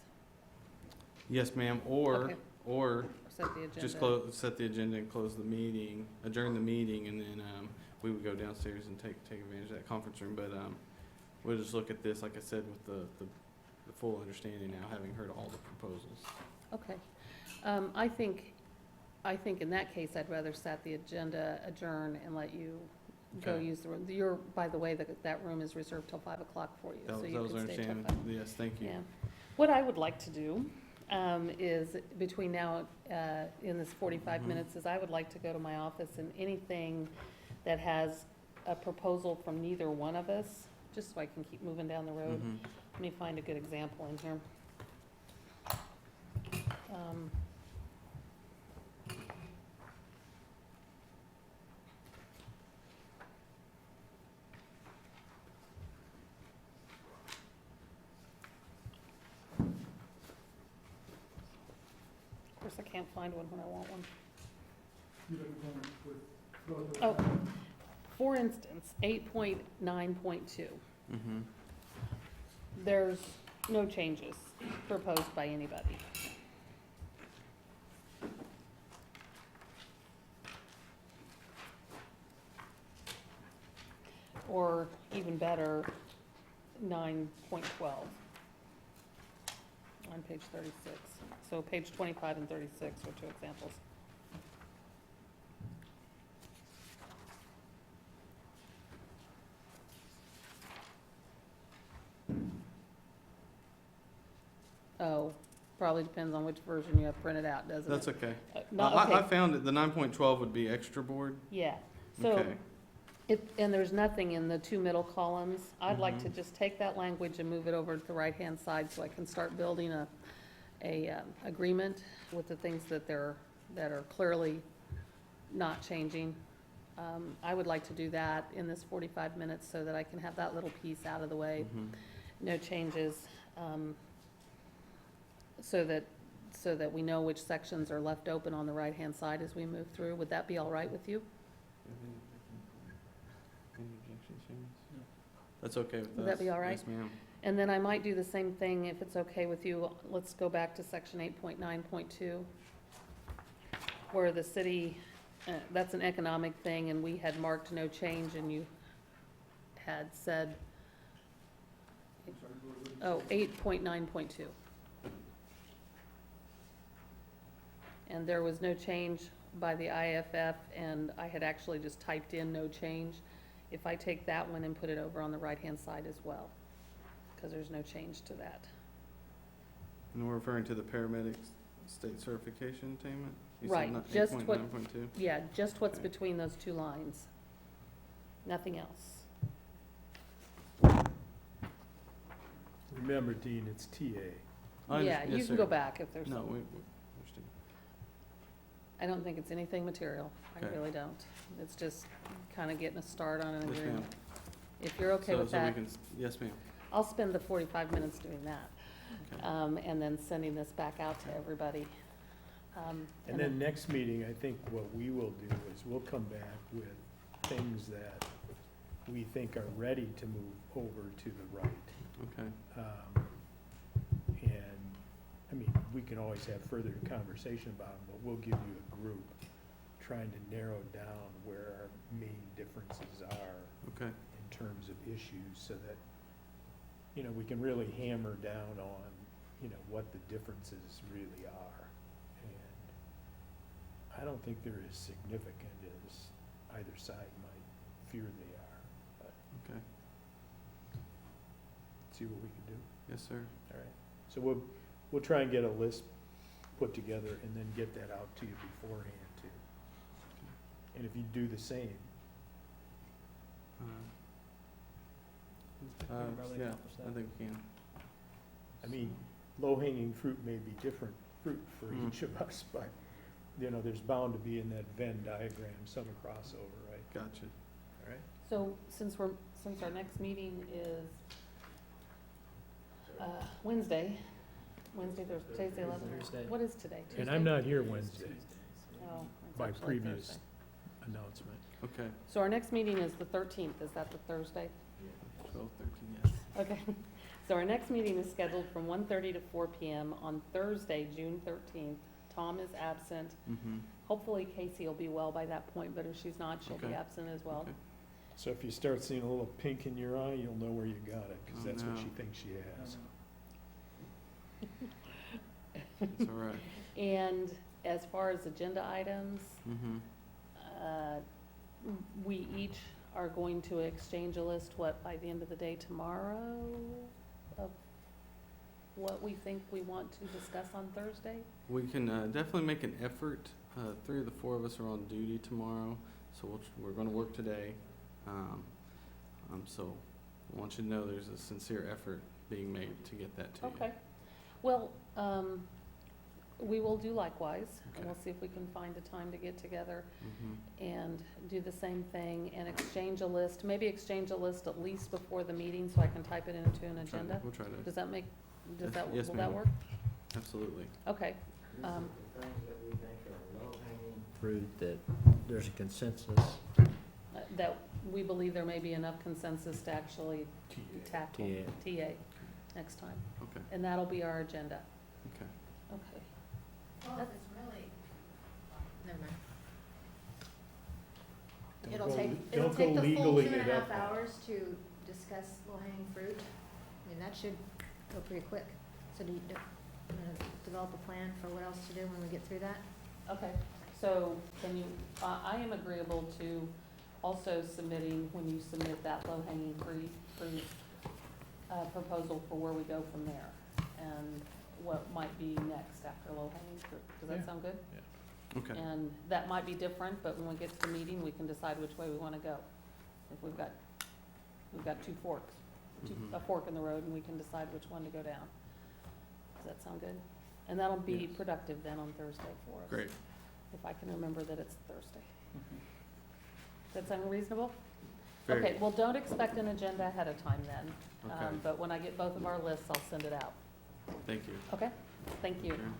A: Yes, ma'am,
C: Okay.
A: or
C: Or set the agenda?
A: just set the agenda and close the meeting, adjourn the meeting, and then we would go downstairs and take advantage of that conference room. But we'll just look at this, like I said, with the full understanding now, having heard all the proposals.
C: Okay. I think in that case, I'd rather set the agenda, adjourn, and let you go
A: Okay.
C: use the room. By the way, that room is reserved till 5 o'clock for you,
A: That
C: so
A: was
C: you
A: our
C: can stay till
A: understanding.
C: 5.
A: Yes, thank you.
C: Yeah. What I would like to do is, between now, in this 45
A: Mhm.
C: minutes, is I would like to go to my office, and anything that has a proposal from neither one of us, just so I can keep moving down the road.
A: Mhm.
C: Let me find a good example in here. Of course, I can't find one when I want one.
I: You look at them with both of
C: Oh,
I: them.
C: for instance, 8.9.2.
A: Mhm.
C: There's no changes proposed by anybody. Or even better, 9.12 on page 36. So page 25 and 36 are two examples. Oh, probably depends on which version you have printed out, doesn't it?
A: That's okay.
C: No,
A: I
C: okay,
A: found that the 9.12 would be extra board.
C: yeah. So,
A: Okay.
C: and there's nothing in the two middle columns. I'd like to
A: Mhm.
C: just take that language and move it over to the right-hand side so I can start building a agreement with the things that are clearly not changing. I would like to do that in this 45 minutes so that I can have that little piece out of the way.
A: Mhm.
C: No changes, so that we know which sections are left open on the right-hand side as we move through. Would that be all right with you?
A: Any objections, Sharon? That's okay with us.
C: Would that be all right?
A: Yes, ma'am.
C: And then I might do the same thing, if it's okay with you. Let's go back to section 8.9.2, where the city, that's an economic thing, and we had marked no change, and you had said,
I: I'm sorry, what did you say?
C: 8.9.2. And there was no change by the IAFF, and I had actually just typed in no change. If I take that one and put it over on the right-hand side as well, because there's no change to that.
A: And we're referring to the paramedics state certification attainment? You said
C: Right,
A: not
C: just what-
A: 8.9.2?
C: Yeah, just what's
A: Okay.
C: between those two lines. Nothing else.
B: Remember, Dean, it's TA.
C: Yeah, you can go back if there's
A: No,
C: some.
A: we understand.
C: I don't think it's anything material. I
A: Okay.
C: really don't. It's just kind of getting a start on an
A: Yes, ma'am.
C: agreement. If you're okay
A: So-
C: with
A: so we
C: that,
A: can yes, ma'am.
C: I'll spend the 45 minutes doing that.
A: Okay.
C: And then sending this back out to everybody.
B: And then next meeting, I think what we will do is we'll come back with things that we think are ready to move over to the right.
A: Okay,
B: And, I mean, we can always have further conversation about them, but we'll give you a group trying to narrow down where our main differences are
A: okay,
B: in terms of issues so that, you know, we can really hammer down on, you know, what the differences really are. And I don't think they're as significant as either side might fear they are, but
A: okay.
B: see what we can do.
A: Yes, sir.
B: All right. So we'll try and get a list put together and then get that out to you beforehand too. And if you do the same,
A: Yeah, I think we can.
B: I mean, low-hanging fruit may be different fruit for
A: Mhm.
B: each of us, but, you know, there's bound to be in that Venn diagram some crossover, right?
A: Gotcha.
B: All right?
C: So since our next meeting is Wednesday, today's the 11th.
D: Thursday.
C: What is today?
B: And I'm
C: Tuesday?
B: not here Wednesday
C: Oh, it's
B: by
C: actually
B: previous
C: Thursday.
B: announcement.
A: Okay,
C: So our next meeting is the 13th, is that the Thursday?
A: 12:13, yes.
C: Okay, so our next meeting is scheduled from 1:30 to 4 PM on Thursday, June 13th. Tom is absent.
A: Mm-hmm.
C: Hopefully Casey will be well by that point, but if she's not, she'll be
A: Okay.
C: absent as well.
A: Okay.
B: So if you start seeing a little pink in your eye, you'll know where you got it, because
A: Oh,
B: that's what
A: no.
B: she thinks she has.
A: It's all right.
C: And as far as agenda items,
A: Mm-hmm.
C: we each are going to exchange a list, by the end of the day tomorrow, of what we think we want to discuss on Thursday?
A: We can definitely make an effort. 3 of the 4 of us are on duty tomorrow, so we're going to work today. So I want you to know there's a sincere effort being made to get that to you.
C: Okay. Well, we will do likewise, and
A: Okay.
C: we'll see if we can find a time to get together
A: Mm-hmm.
C: and do the same thing and exchange a list, maybe exchange a list at least before the meeting so I can type it into an agenda.
A: We'll try to,
C: Does that make,
A: Yes,
C: will that
A: ma'am.
C: work?
A: absolutely.
C: Okay.
F: These are
C: Um,
F: the things that we think are low-hanging fruit that there's a consensus.
C: That we believe there may be enough consensus to actually tackle TA next time.
A: Okay,
C: And that'll be our agenda.
A: okay.
C: Okay.
H: Well, if it's really, never mind.
B: Don't
H: It'll
B: go-
H: take,
B: don't
H: it'll
B: go
H: take the full
B: legaling
H: 2.5
B: it up.
H: hours to discuss low-hanging fruit. I mean, that should go pretty quick. So do you, develop a plan for what else to do when we get through that?
C: Okay, so can you, I am agreeable to also submitting, when you submit that low-hanging fruit, proposal for where we go from there, and what might be next after low-hanging fruit. Does that
B: Yeah.
C: sound good?
A: Okay,
C: And that might be different, but when we get to the meeting, we can decide which way we wanna go. If we've got 2 forks,
A: Mhm.
C: a fork in the road, and we can decide which one to go down. Does that sound good? And that'll be
A: Yes.
C: productive then on Thursday for us.
A: great.
C: If I can remember that it's Thursday. Does that sound reasonable?
A: Very
C: Okay, well, don't expect an agenda ahead of time then.
A: Okay.
C: But when I get both of our lists, I'll send it out.
A: Thank you.
C: Okay? Thank you.
A: Sure.